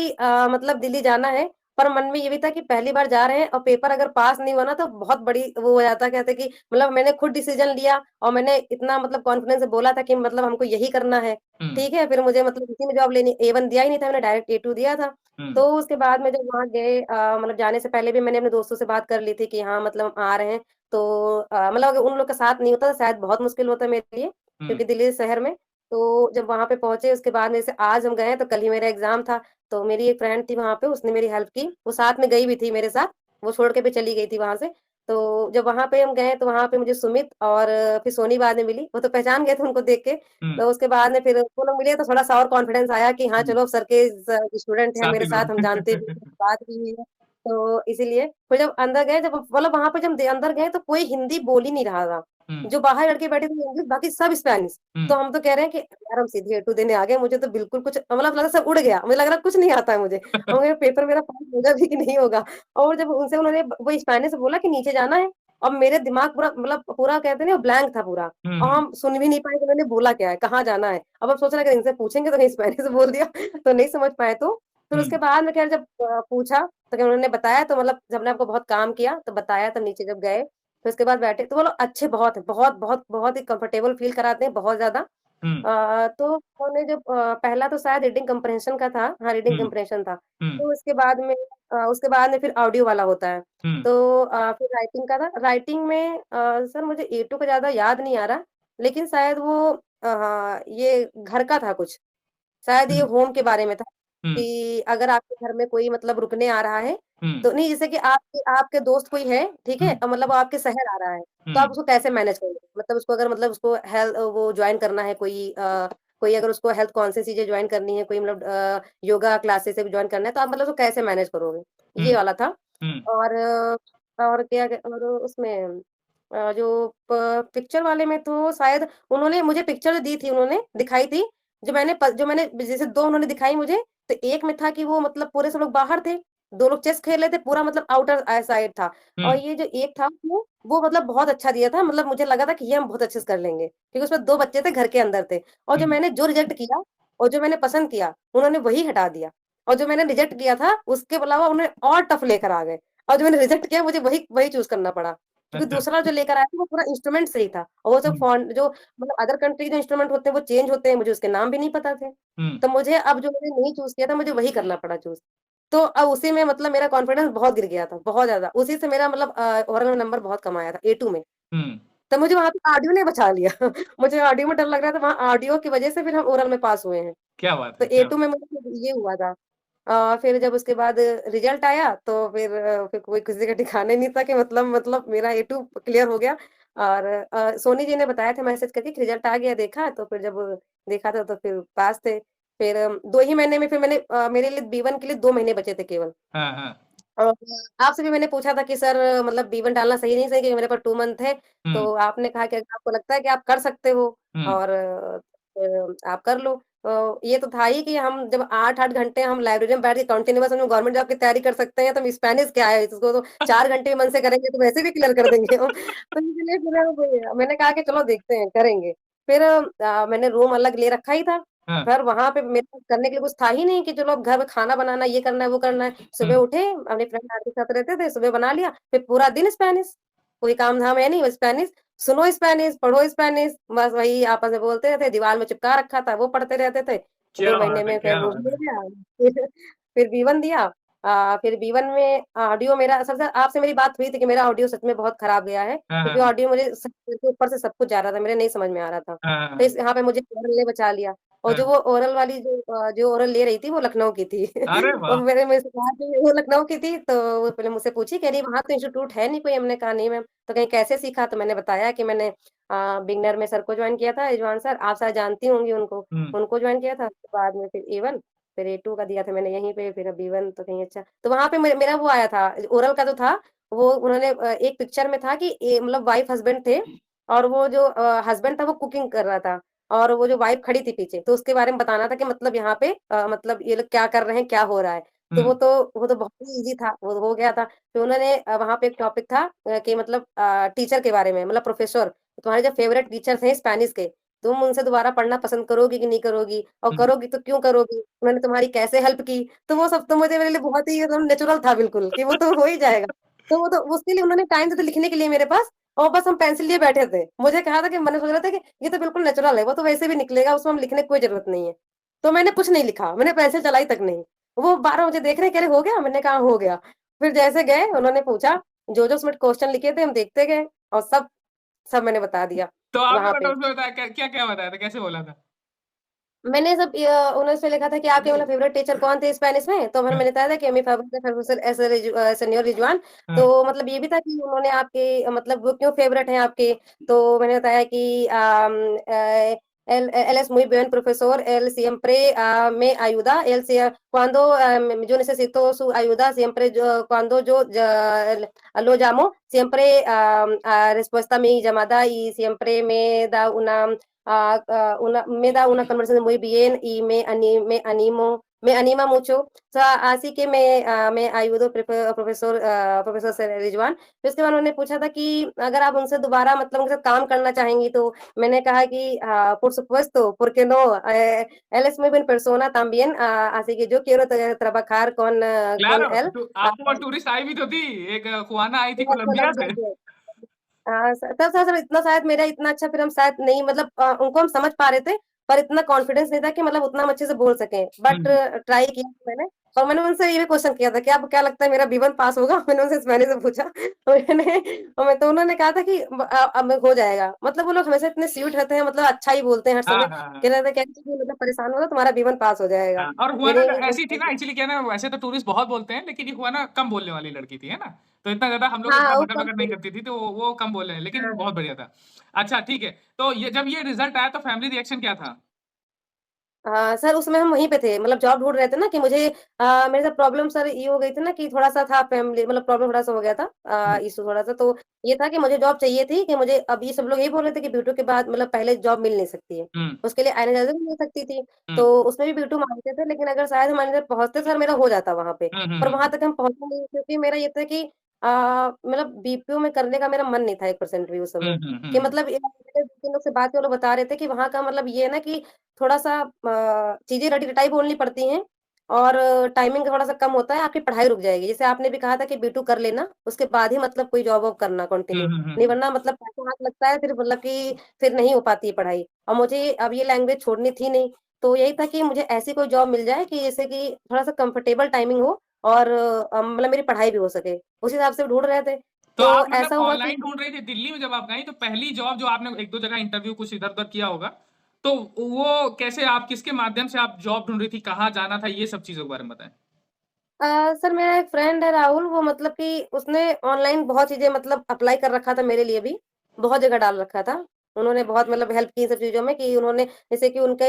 मतलब दिल्ली जाना है पर मन में ये भी था कि पहली बार जा रहे हैं और पेपर अगर पास नहीं हुआ ना तो बहुत बड़ी वो हो जाता, कहते कि मतलब मैंने खुद डिसीजन लिया और मैंने इतना मतलब कॉन्फिडेंस से बोला था कि मतलब हमको यही करना है, हुँ, ठीक है? फिर मुझे मतलब इसी में जॉब लेनी, A1 दिया ही नहीं था, मैंने डायरेक्ट A2 दिया था। हुँ, तो उसके बाद में जब वहाँ गए मतलब जाने से पहले भी मैंने अपने दोस्तों से बात कर ली थी कि हाँ, मतलब हम आ रहे हैं। तो मतलब अगर उन लोग का साथ नहीं होता तो शायद बहुत मुश्किल होता मेरे लिए, हुँ, क्योंकि दिल्ली शहर में। तो जब वहाँ पे पहुँचे उसके बाद में जैसे आज हम गए हैं तो कल ही मेरा एग्ज़ाम था, तो मेरी एक फ्रेंड थी वहाँ पे, उसने मेरी हेल्प की, वो साथ में गई भी थी मेरे साथ, वो छोड़ के भी चली गई थी वहाँ से। तो जब वहाँ पे हम गए तो वहाँ पे मुझे सुमित और फिर सोनी बाद में मिली, वो तो पहचान गए थे उनको देख के। हुँ, तो उसके बाद में फिर वो लोग मिले तो थोड़ा-सा और कॉन्फिडेंस आया कि हाँ, हुँ, चलो अब सर के स्टूडेंट हैं मेरे साथी साथ, लोग। हम जानते भी हैं, बात भी हुई है। तो इसीलिए फिर जब अंदर गए, जब मतलब वहाँ पे जब अंदर गए तो कोई हिंदी बोल ही नहीं रहा था। हुँ, जो बाहर लड़के बैठे थे इंग्लिश, बाकी सब स्पेनिश। हुँ, तो हम तो कह रहे हैं कि यार हम सीधे A2 देने आ गए, मुझे तो बिल्कुल कुछ मतलब लगा सब उड़ गया, मुझे लग रहा कुछ नहीं आता है मुझे। हम कहे पेपर मेरा पास होगा भी कि नहीं होगा। और जब उनसे उन्होंने वो स्पेनिश में बोला कि नीचे जाना है, और मेरे दिमाग पूरा मतलब पूरा कहते हैं ना ब्लैंक था पूरा। हुँ, और हुँ, हम सुन भी नहीं पाए कि उन्होंने बोला क्या है, कहाँ जाना है। अब हम सोच रहे हैं अगर इनसे पूछेंगे तो कहीं स्पेनिश बोल दिया तो नहीं समझ पाए तो। फिर हुँ, उसके बाद में खैर जब पूछा तो क्या उन्होंने बताया, तो मतलब जब हमने आपको बहुत काम किया तो बताया, तब नीचे जब गए फिर उसके बाद बैठे तो वो लोग अच्छे बहुत हैं, बहुत बहुत बहुत ही कंफर्टेबल फील कराते हैं, बहुत ज़्यादा। हुँ, तो उन्होंने जब पहला तो शायद रीडिंग कंप्रहेंशन का था, हाँ, रीडिंग हुँ, कंप्रहेंशन था। हुँ, तो उसके बाद में फिर ऑडियो वाला होता है। हुँ, तो फिर राइटिंग का था। राइटिंग में सर मुझे A2 का ज़्यादा याद नहीं आ रहा, लेकिन शायद वो हाँ, ये घर का था कुछ। शायद ये हुँ, होम के बारे में था हुँ, कि अगर आपके घर में कोई मतलब रुकने आ रहा है, हुँ, तो नहीं जैसे कि आपके आपके दोस्त कोई है, ठीक है? हुँ, मतलब वो आपके शहर आ रहा है, तो आप हुँ, उसको कैसे मैनेज करोगे? मतलब उसको अगर मतलब उसको वो जॉइन करना है कोई कोई अगर उसको हेल्थ कॉन्शियस चीज़ें जॉइन करनी है, कोई मतलब योगा क्लासेस से भी जॉइन करना है, तो आप मतलब उसको कैसे मैनेज करोगे? हुँ, ये वाला था। हुँ, और और क्या क और उसमें जो पिक्चर वाले में तो शायद उन्होंने मुझे पिक्चर दी थी, उन्होंने दिखाई थी, जो मैंने जैसे 2 उन्होंने दिखाई मुझे, तो एक में था कि वो मतलब पूरे सब लोग बाहर थे, 2 लोग चेस खेल रहे थे, पूरा मतलब आउटर साइड था। हुँ, और ये जो एक था वो मतलब बहुत अच्छा दिया था, मतलब मुझे लगा था कि ये हम बहुत अच्छे से कर लेंगे, क्योंकि उसमें 2 बच्चे थे घर के अंदर थे। और हुँ, जो रिजेक्ट किया और जो मैंने पसंद किया, उन्होंने वही हटा दिया। और जो मैंने रिजेक्ट किया था, उसके अलावा उन्होंने और टफ लेकर आ गए। और जो मैंने रिजेक्ट किया मुझे वही वही चूज़ करना पड़ा। क्योंकि अच्छा, दूसरा जो लेकर आया था वो पूरा इंस्ट्रूमेंट से ही था। और वो जो हुँ, जो मतलब अदर कंट्री के इंस्ट्रूमेंट होते हैं वो चेंज होते हैं, मुझे उसके नाम भी नहीं पता थे। हुँ, तो मुझे अब जो मैंने नहीं चूज़ किया था मुझे वही करना पड़ा चूज़। तो अब उसी में मतलब मेरा कॉन्फिडेंस बहुत गिर गया था, बहुत ज़्यादा। उसी से मेरा मतलब ओवरऑल में नंबर बहुत कम आया था A2 में। हुँ, तो मुझे वहाँ पे ऑडियो ने बचा लिया। मुझे ऑडियो में डर लग रहा था, वहाँ ऑडियो की वजह से फिर हम ओरल में पास हुए हैं। क्या बात तो है, क्या A2 में मुझे फिर ये हुआ था। फिर जब उसके बाद रिज़ल्ट आया तो फिर कोई किसी का ठिकाने नहीं था कि मतलब मेरा A2 क्लियर हो गया। और सोनी जी ने बताया था मैसेज करके कि रिज़ल्ट आ गया, देखा तो फिर जब देखा था तो फिर पास थे। फिर 2 ही महीने में फिर मेरे लिए B1 के लिए 2 महीने बचे थे केवल। हाँ, हाँ, और आपसे भी मैंने पूछा था कि सर मतलब B1 डालना सही नहीं सही, क्योंकि मेरे पास 2 मंथ है। हुँ, तो आपने कहा कि अगर आपको लगता है कि आप कर सकते हो हुँ, और आप कर लो। ये तो था ही कि हम जब 8-8 घंटे हम लाइब्रेरी में बैठ के कंटीन्यूअस हम गवर्नमेंट जॉब की तैयारी कर सकते हैं, तो हम स्पेनिश क्या है, इसको तो 4 घंटे भी मन से करेंगे तो वैसे भी क्लियर कर देंगे हम। तो इसलिए फिर मैंने कहा कि चलो देखते हैं, करेंगे। फिर मैंने रूम अलग ले रखा ही था। हाँ, फिर वहाँ पे मेरे पास करने के लिए कुछ था ही नहीं कि चलो अब घर में खाना बनाना, ये करना है, वो करना है। हुँ, सुबह उठे, अपनी फ्रेंड आरती के साथ रहते थे, सुबह बना लिया, फिर पूरा दिन स्पेनिश। कोई काम-धाम है नहीं, बस स्पेनिश, सुनो स्पेनिश, पढ़ो स्पेनिश, बस वही आपस में बोलते रहते, दीवार में चिपका रखा था, वो पढ़ते रहते थे। क्या 2 महीने बात है, में फिर क्या वो बात भी हो है। गया। फिर B1 दिया। फिर B1 में ऑडियो मेरा सबसे आपसे मेरी बात हुई थी कि मेरा ऑडियो सच में बहुत खराब गया है, हाँ, क्योंकि हाँ, ऑडियो मुझे सिर के ऊपर से सब कुछ जा रहा था, मेरे नहीं समझ में आ रहा था। हाँ, हाँ, तो हाँ, इस यहाँ पे मुझे ओरल ने बचा लिया। और हाँ, जो वो ओरल वाली जो ओरल ले रही थी वो लखनऊ की थी। अरे और वाह! मेरे मेरे से कहा कि वो लखनऊ की थी, तो वो पहले मुझसे पूछी, कह रही वहाँ तो इंस्टीट्यूट है नहीं कोई। हमने कहा नहीं मैम। तो कहीं कैसे सीखा? तो मैंने बताया कि मैंने बिगिनर में सर को जॉइन किया था, इरफान सर, आप शायद जानती होंगी उनको। हुँ, उनको जॉइन किया था, उसके बाद में फिर A1, फिर A2 का दिया था मैंने यहीं पे, फिर अब B1 तो कहीं अच्छा। तो वहाँ पे मेरा वो आया था, ओरल का जो था, वो उन्होंने एक पिक्चर में था कि मतलब वाइफ हस्बैंड थे, और वो जो हस्बैंड था वो कुकिंग कर रहा था, और वो जो वाइफ खड़ी थी पीछे, तो उसके बारे में बताना था कि मतलब यहाँ पे मतलब ये लोग क्या कर रहे हैं, क्या हो रहा है। तो हुँ, वो तो बहुत ही ईज़ी था, वो हो गया था। फिर उन्होंने वहाँ पे एक टॉपिक था कि मतलब टीचर के बारे में, मतलब प्रोफ़ेसर, तुम्हारे जो फ़ेवरेट टीचर थे स्पेनिश के, तुम उनसे दोबारा पढ़ना पसंद करोगी कि नहीं करोगी? और हुँ, करोगी तो क्यों करोगी? उन्होंने तुम्हारी कैसे हेल्प की? तो वो सब तो मुझे मेरे लिए बहुत ही एकदम नेचुरल था बिल्कुल कि वो तो हो ही जाएगा। तो वो तो उसके लिए उन्होंने टाइम दिया था लिखने के लिए मेरे पास और बस हम पेंसिल लिए बैठे थे। मुझे कहा था कि मैंने सोच रहा था कि ये तो बिल्कुल नेचुरल है, वो तो वैसे भी निकलेगा, उसमें हम लिखने की कोई ज़रूरत नहीं है। तो मैंने कुछ नहीं लिखा, मैंने पेंसिल चलाई तक नहीं। वो 12 मुझे देख रहे हैं, कह रहे हो गया? मैंने कहा हो गया। फिर जैसे गए उन्होंने पूछा, जो-जो उसमें क्वेश्चन लिखे थे हम देखते गए और सब सब मैंने बता दिया तो आपने वहाँ पे। मतलब उसमें बताया क्या-क्या बताया था? कैसे बोला था? मैंने सब उन्होंने उसमें लिखा था कि आपके मतलब फेवरेट टीचर कौन थे स्पेनिश में? तो फिर हाँ, मैंने बताया था कि मेरे फेवरेट थे प्रोफेसर सेनियर रिजवान। हाँ, तो मतलब ये भी था कि उन्होंने आपके मतलब वो क्यों फेवरेट हैं आपके? तो मैंने बताया कि él es muy buen profesor, él siempre me ayuda, cuando yo necesito su ayuda, siempre cuando yo lo llamo, siempre respuesta a mi llamada y siempre me da me da una conversación muy bien y me anima mucho. O sea, así que me ayudó professor Rizwan. फिर उसके बाद उन्होंने पूछा था कि अगर आप उनसे दोबारा मतलब उनके साथ काम करना चाहेंगी तो मैंने कहा कि por supuesto, ¿por qué no? Él es muy buena persona también, así que yo quiero trabajar con claro, él. तो आपके पास टूरिस्ट आई भी तो थी, एक खुआना आई थी कोलंबिया से। तब सर इतना शायद मेरा इतना अच्छा फिर हम शायद नहीं मतलब उनको हम समझ पा रहे थे, पर इतना कॉन्फिडेंस नहीं था कि मतलब उतना हम अच्छे से बोल सकें। बट हुँ, ट्राई किया मैंने और मैंने उनसे ये भी क्वेश्चन किया था कि आपको क्या लगता है मेरा B1 पास होगा? मैंने उनसे स्पेलिंग से पूछा। तो उन्होंने कहा था कि अब हो जाएगा। मतलब वो लोग हमेशा इतने स्वीट रहते हैं, मतलब अच्छा ही बोलते हैं हर हाँ, समय। हाँ, हाँ। कह रहे थे कि मतलब परेशान हो ना तुम्हारा B1 पास हो जाएगा। हाँ, और हुआना मेरे ऐसी थी ना एक्चुअली क्या है ना वैसे तो टूरिस्ट बहुत बोलते हैं लेकिन ये हुआना कम बोलने वाली लड़की थी, है ना? तो इतना ज़्यादा हम लोग इतना हाँ, वो कम बकर-वकर नहीं थी। करती थी तो वो कम बोल रहे हैं लेकिन हाँ। बहुत बढ़िया था। अच्छा ठीक है, तो ये जब ये रिज़ल्ट आया तो फैमिली रिएक्शन क्या था? सर उसमें हम वहीं पे थे मतलब जॉब ढूँढ रहे थे ना कि मुझे मेरे साथ प्रॉब्लम सर ये हो गई थी ना कि थोड़ा-सा था फैमिली मतलब प्रॉब्लम थोड़ा-सा हो गया था हुँ, इश्यू थोड़ा-सा तो ये था कि मुझे जॉब चाहिए थी कि मुझे अब ये सब लोग यही बोल रहे थे कि B2 के बाद मतलब पहले जॉब मिल नहीं सकती है। हुँ, उसके लिए आइना भी मिल सकती थी, हुँ, तो उसमें भी B2 माँगते थे लेकिन अगर शायद हम मैनेजर पहुँचते सर मेरा हो जाता वहाँ पे। हुँ, हुँ, पर हुँ, वहाँ तक हम पहुँचे नहीं क्योंकि मेरा ये था कि मतलब बीपीओ में करने का मेरा मन नहीं था 1% भी उस हुँ, समय, हुँ, कि हुँ, मतलब 2-3 लोग से बात की वो लोग बता रहे थे कि वहाँ का मतलब ये है ना कि थोड़ा-सा चीज़ें रटी-रटाई बोलनी पड़ती हैं और टाइमिंग थोड़ा-सा कम होता है, आपकी पढ़ाई रुक जाएगी। जैसे आपने भी कहा था कि B2 कर लेना, उसके बाद ही मतलब कोई जॉब वॉब करना हुँ, कंटिन्यू, हुँ, हुँ, नहीं हुँ। वरना मतलब पैसा हाथ लगता है फिर मतलब कि फिर नहीं हो पाती है पढ़ाई। और मुझे अब ये लैंग्वेज छोड़नी थी नहीं, तो यही था कि मुझे ऐसी कोई जॉब मिल जाए कि जैसे कि थोड़ा-सा कंफर्टेबल टाइमिंग हो और मतलब मेरी पढ़ाई भी हो सके, उस हिसाब से ढूँढ रहे थे। तो तो आप मतलब ऐसा हुआ कि ऑनलाइन ढूँढ रही थी दिल्ली में जब आप गईं तो पहली जॉब जो आपने 1-2 जगह इंटरव्यू कुछ इधर-उधर किया होगा, तो वो कैसे आप किसके माध्यम से आप जॉब ढूँढ रही थी, कहाँ जाना था, ये सब चीज़ों के बारे में बताएँ? सर मेरा एक फ्रेंड है राहुल, वो मतलब कि उसने ऑनलाइन बहुत चीज़ें मतलब अप्लाई कर रखा था मेरे लिए भी, बहुत जगह डाल रखा था। उन्होंने बहुत मतलब हेल्प की इन सब चीज़ों में कि उन्होंने जैसे कि उनके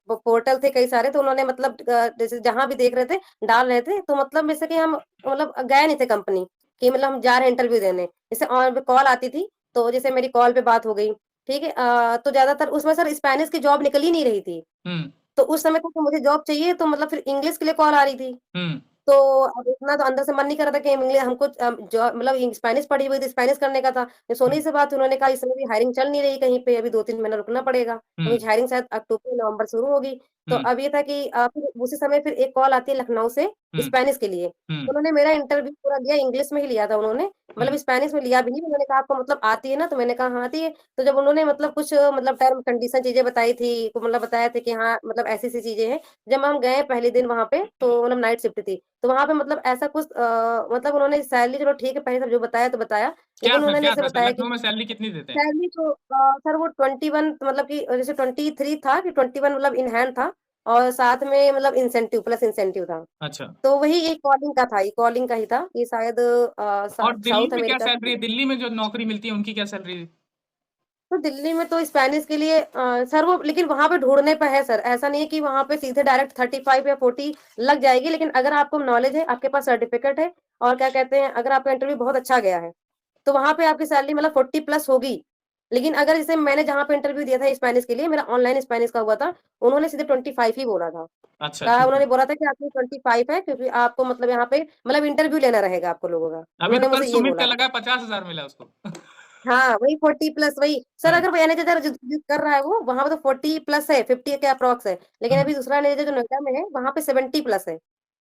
प पोर्टल थे कई सारे तो उन्होंने मतलब जैसे जहाँ भी देख रहे थे, डाल रहे थे, तो मतलब जैसे कि हम मतलब गए नहीं थे कंपनी, कि मतलब हम जा रहे हैं इंटरव्यू देने। जैसे कॉल आती थी, तो जैसे मेरी कॉल पे बात हो गई, ठीक है? तो ज़्यादातर उसमें सर स्पेनिश की जॉब निकल ही नहीं रही थी। हुँ, तो उस समय तक तो मुझे जॉब चाहिए, तो मतलब फिर इंग्लिश के लिए कॉल आ रही थी। हुँ, तो अब इतना तो अंदर से मन नहीं कर रहा था कि हमको जो मतलब स्पेनिश पढ़ी हुई थी, स्पेनिश करने का था। फिर सोनी हुँ, से बात हुई, उन्होंने कहा इस समय भी हायरिंग चल नहीं रही कहीं पे, अभी 2-3 महीना रुकना पड़ेगा, हुँ, क्योंकि हायरिंग शायद अक्टूबर नवंबर शुरू होगी। तो हुँ, अब ये था कि फिर उसी समय फिर एक कॉल आती है लखनऊ से हुँ, स्पेनिश के लिए। हुँ, उन्होंने मेरा इंटरव्यू पूरा लिया, इंग्लिश में ही लिया था उन्होंने, हुँ, मतलब स्पेनिश में लिया भी नहीं। उन्होंने कहा आपको मतलब आती है ना? तो मैंने कहा हाँ आती है। तो जब उन्होंने मतलब कुछ मतलब टर्म कंडीशन चीज़ें बताई थी, तो मतलब बताया था कि हाँ, मतलब ऐसी-ऐसी चीज़ें हैं। जब हम गए पहले दिन वहाँ पे, तो मतलब नाइट शिफ्ट थी। तो वहाँ पे मतलब ऐसा कुछ मतलब उन्होंने सैलरी चलो ठीक है, पहले सब जो बताया तो बताया, लेकिन उन्होंने क्या जैसे था सर बताया कि लखनऊ में सैलरी कितनी देते हैं? सैलरी तो सर वो 21 मतलब कि जैसे 23 था कि 21 मतलब इन हैंड था और साथ में मतलब इंसेंटिव प्लस इंसेंटिव था। अच्छा, तो वही ये कॉलिंग का था, ये कॉलिंग का ही था। ये शायद और दिल्ली साउथ में क्या अमेरिका सैलरी है? का। दिल्ली में जो नौकरी मिलती है उनकी क्या सैलरी है? तो दिल्ली में तो स्पेनिश के लिए सर वो लेकिन वहाँ पे ढूँढने पे है सर, ऐसा नहीं है कि वहाँ पे सीधे डायरेक्ट 35 या 40 लग जाएगी, लेकिन अगर आपको नॉलेज है, आपके पास सर्टिफ़िकेट है और क्या कहते हैं, अगर आपका इंटरव्यू बहुत अच्छा गया है, तो वहाँ पे आपकी सैलरी मतलब 40 प्लस होगी। लेकिन अगर जैसे मैंने जहाँ पे इंटरव्यू दिया था स्पेनिश के लिए, मेरा ऑनलाइन स्पेनिश का हुआ था, उन्होंने सीधे 25 ही बोला था। अच्छा, कहा ठीक है। उन्होंने बोला था कि आपकी 25 है क्योंकि आपको मतलब यहाँ पे मतलब इंटरव्यू लेना रहेगा आपको लोगों का। अभी तो उन्होंने कल मुझे ये सुमित का बोला था। लगा 50,000 मिला उसको। हाँ, वही 40 प्लस वही। सर हाँ, अगर वो मैनेजर जो कर रहा है वो वहां पे तो 40 प्लस है, 50 के अप्रॉक्स है। लेकिन हम्म, अभी दूसरा मैनेजर जो नोएडा में है वहां पे 70 प्लस है।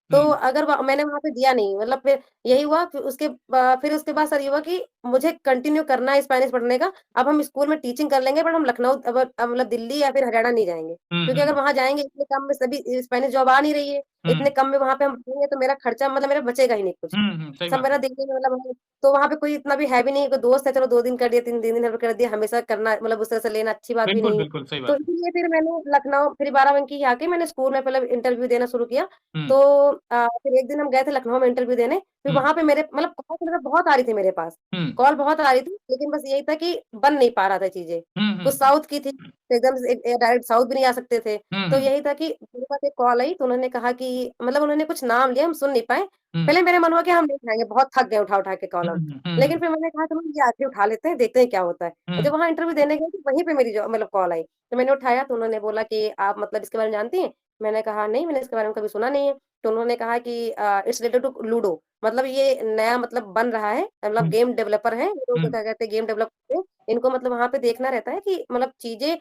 तो हम्म, अगर मैंने वहां पे दिया नहीं, मतलब फिर यही हुआ। फिर उसके बाद सर ये हुआ कि मुझे कंटिन्यू करना है स्पेनिश पढ़ने का। अब हम स्कूल में टीचिंग कर लेंगे, बट हम लखनऊ अब मतलब दिल्ली या फिर हरियाणा नहीं जाएंगे, हम्म, क्योंकि अगर वहां जाएंगे इतने कम में सभी स्पेनिश जॉब आ नहीं रही है। हम्म, इतने कम में वहां पे हम रहेंगे तो मेरा खर्चा मतलब मेरा बचेगा ही नहीं कुछ। सही सब बात मेरा है। देखने में मतलब तो वहां पे कोई इतना भी है भी नहीं, कोई दोस्त है चलो 2 दिन कर दिया, 3 दिन कर दिया, हमेशा करना मतलब उस तरह से लेना अच्छी बात भी बिल्कुल, नहीं है। बिल्कुल, सही तो बात है। इसलिए फिर मैंने लखनऊ फिर बाराबंकी आके मैंने स्कूल में पहले इंटरव्यू देना शुरू किया। हुँ, तो फिर एक दिन हम गए थे लखनऊ में इंटरव्यू देने। फिर हुँ, वहां पे मेरे मतलब कॉल मतलब बहुत आ रही थी मेरे पास। हुँ, कॉल बहुत आ रही थी, लेकिन बस यही था कि बन नहीं पा रहा था चीजें। हुँ, कुछ हुँ, साउथ की थी, तो एकदम से डायरेक्ट साउथ भी नहीं आ सकते थे। हुँ, तो हुँ, यही था कि मेरे पास एक कॉल आई, तो उन्होंने कहा कि मतलब उन्होंने कुछ नाम लिया, हम सुन नहीं पाए। हुँ, पहले मेरे मन हुआ कि हम नहीं उठाएंगे, बहुत थक गए उठा उठा के कॉल हुँ, हम। हुँ, हुँ, लेकिन हुँ, फिर मैंने कहा चलो ये आखिरी उठा लेते हैं, देखते हैं क्या होता है। और हुँ, जब वहां इंटरव्यू देने गए तो वहीं पे मेरी जो मतलब कॉल आई, तो मैंने उठाया तो उन्होंने बोला कि आप मतलब इसके बारे में जानती हैं। मैंने कहा नहीं, मैंने इसके बारे में कभी सुना नहीं है। तो उन्होंने कहा कि इट्स रिलेटेड टू लूडो, मतलब ये नया मतलब बन रहा है, मतलब हुँ, गेम डेवलपर है ये लोग, हुँ, क्या कहते हैं गेम डेवलपर। इनको मतलब वहां पे देखना रहता है कि मतलब चीजें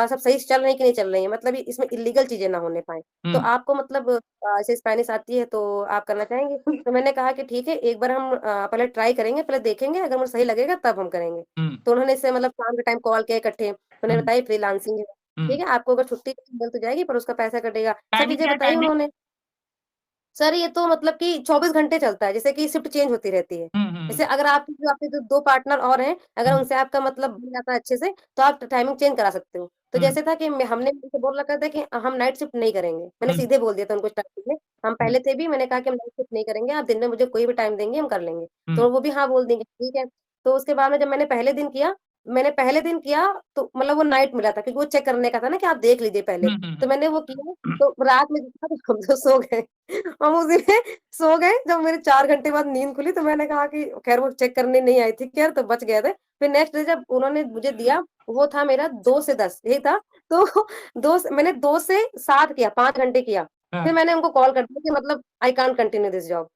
सब सही से चल रही हैं कि नहीं चल रही है, मतलब इसमें इलीगल चीजें ना होने पाए। तो हुँ, आपको मतलब ऐसे स्पेनिश आती है तो आप करना चाहेंगे? तो मैंने कहा कि ठीक है, एक बार हम पहले ट्राई करेंगे, पहले देखेंगे, अगर मुझे सही लगेगा तब हम करेंगे। हुँ, तो उन्होंने इससे मतलब शाम के टाइम कॉल किया इकट्ठे, उन्होंने हुँ, बताया फ्रीलांसिंग है, हुँ। ठीक है, आपको अगर छुट्टी मिल तो जाएगी पर उसका पैसा कटेगा, सब टाइमिंग चीजें क्या है बताई टाइमिंग? उन्होंने। सर ये तो मतलब कि 24 घंटे चलता है, जैसे कि शिफ्ट चेंज होती रहती है। हुँ, हुँ, जैसे अगर आपके जो 2 पार्टनर और हैं, अगर हुँ, उनसे आपका मतलब बन जाता है अच्छे से, तो आप टाइमिंग चेंज करा सकते हो। तो हुँ, जैसे था कि हमने उनसे बोल रखा था कि हम नाइट शिफ्ट नहीं करेंगे। मैंने हुँ, सीधे बोल दिया था उनको स्टार्टिंग में। हम हुँ, पहले थे भी, मैंने कहा कि हम नाइट शिफ्ट नहीं करेंगे, आप दिन में मुझे कोई भी टाइम देंगे हम कर लेंगे। हुँ, तो वो भी हाँ बोल देंगे, ठीक है। तो उसके बाद में जब मैंने पहले दिन किया, तो मतलब वो नाइट मिला था, क्योंकि वो चेक करने का था ना कि आप देख लीजिए पहले। हुँ, हुँ, तो मैंने वो किया, तो रात में जितना तो हम तो सो गए। हम उसी में सो गए। जब मेरे 4 घंटे बाद नींद खुली तो मैंने कहा कि खैर वो चेक करने नहीं आई थी, खैर तो बच गए थे। फिर नेक्स्ट डे जब उन्होंने मुझे दिया, वो था मेरा 2 से 10 यही था। तो मैंने 2 से 7 किया, 5 घंटे किया। हाँ, फिर मैंने उनको कॉल कर दिया कि मतलब I can't continue this job.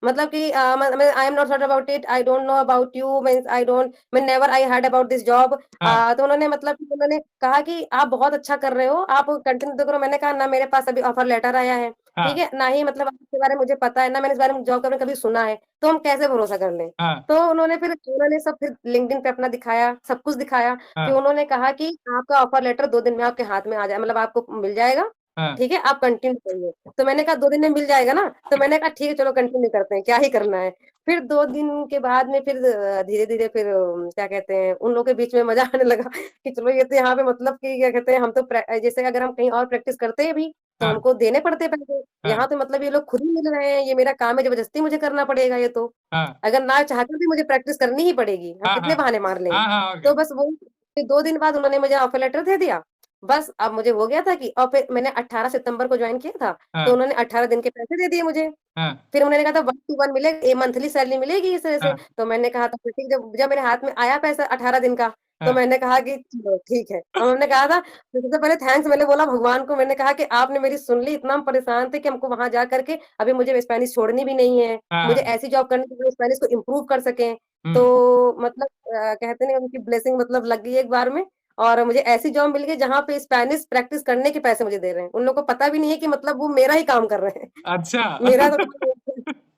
मतलब कि I am not heard about it, I don't know about you, means I don't, मैं never I heard about this job. हाँ, तो उन्होंने मतलब कि उन्होंने कहा कि आप बहुत अच्छा कर रहे हो, आप कंटिन्यू तो करो। मैंने कहा ना मेरे पास अभी ऑफर लेटर आया है, हाँ, ठीक है, ना ही मतलब आपके बारे में मुझे पता है, ना मैंने इस बारे में जॉब करने कभी सुना है, तो हम कैसे भरोसा कर लें। हाँ, तो उन्होंने सब फिर लिंक्डइन पे अपना दिखाया, सब कुछ दिखाया। फिर हाँ, उन्होंने कहा कि आपका ऑफर लेटर 2 दिन में आपके हाथ में आ जाए, मतलब आपको मिल जाएगा, हाँ, ठीक है, आप कंटिन्यू करिए। तो मैंने कहा 2 दिन में मिल जाएगा ना, तो मैंने कहा ठीक है चलो कंटिन्यू करते हैं, क्या ही करना है। फिर 2 दिन के बाद में फिर धीरे धीरे फिर क्या कहते हैं उन लोगों के बीच में मजा आने लगा कि चलो ये तो यहाँ पे मतलब कि क्या कहते हैं हम तो जैसे अगर हम कहीं और प्रैक्टिस करते हैं भी तो हाँ, हमको देने पड़ते हैं पैसे। हाँ, यहाँ तो मतलब ये लोग खुद ही मिल रहे हैं, ये मेरा काम है, जबरदस्ती मुझे करना पड़ेगा ये तो। हाँ, अगर ना चाहकर भी मुझे प्रैक्टिस करनी ही पड़ेगी, हम हाँ, कितने हाँ, बहाने मार लेंगे। हाँ, हाँ, और क्या? तो बस वो फिर 2 दिन बाद उन्होंने मुझे ऑफर लेटर दे दिया। बस अब मुझे हो गया था कि, और फिर मैंने 18 सितंबर को ज्वाइन किया था। तो हाँ, उन्होंने 18 दिन के पैसे दे दिए मुझे। हाँ, फिर उन्होंने कहा था 1 to 1 मिलेगा, ये मंथली सैलरी मिलेगी इस तरह से। हाँ, तो मैंने कहा था फिर ठीक, जब जब मेरे हाथ में आया पैसा 18 दिन का, तो हाँ, मैंने कहा कि चलो ठीक है। और उन्होंने कहा था, तो सबसे पहले थैंक्स मैंने बोला भगवान को, मैंने कहा कि आपने मेरी सुन ली, इतना हम परेशान थे कि हमको वहां जा करके अभी मुझे स्पेनिश छोड़नी भी नहीं है, मुझे हाँ, ऐसी जॉब करनी है जो स्पेनिश को इम्प्रूव कर सकें। हुँ, तो मतलब कहते नहीं उनकी ब्लेसिंग मतलब लग गई एक बार में। और मुझे ऐसी जॉब मिल गई जहाँ पे स्पेनिश प्रैक्टिस करने के पैसे मुझे दे रहे हैं, उन लोगों को पता भी नहीं है कि मतलब वो मेरा ही काम कर रहे हैं। अच्छा। मेरा तो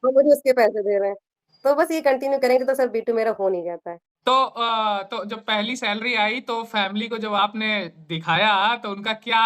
वो मुझे उसके पैसे दे रहे हैं। तो बस ये कंटिन्यू करेंगे तो सर B2 मेरा हो नहीं जाता है। तो जब पहली सैलरी आई तो फैमिली को जब आपने दिखाया तो उनका क्या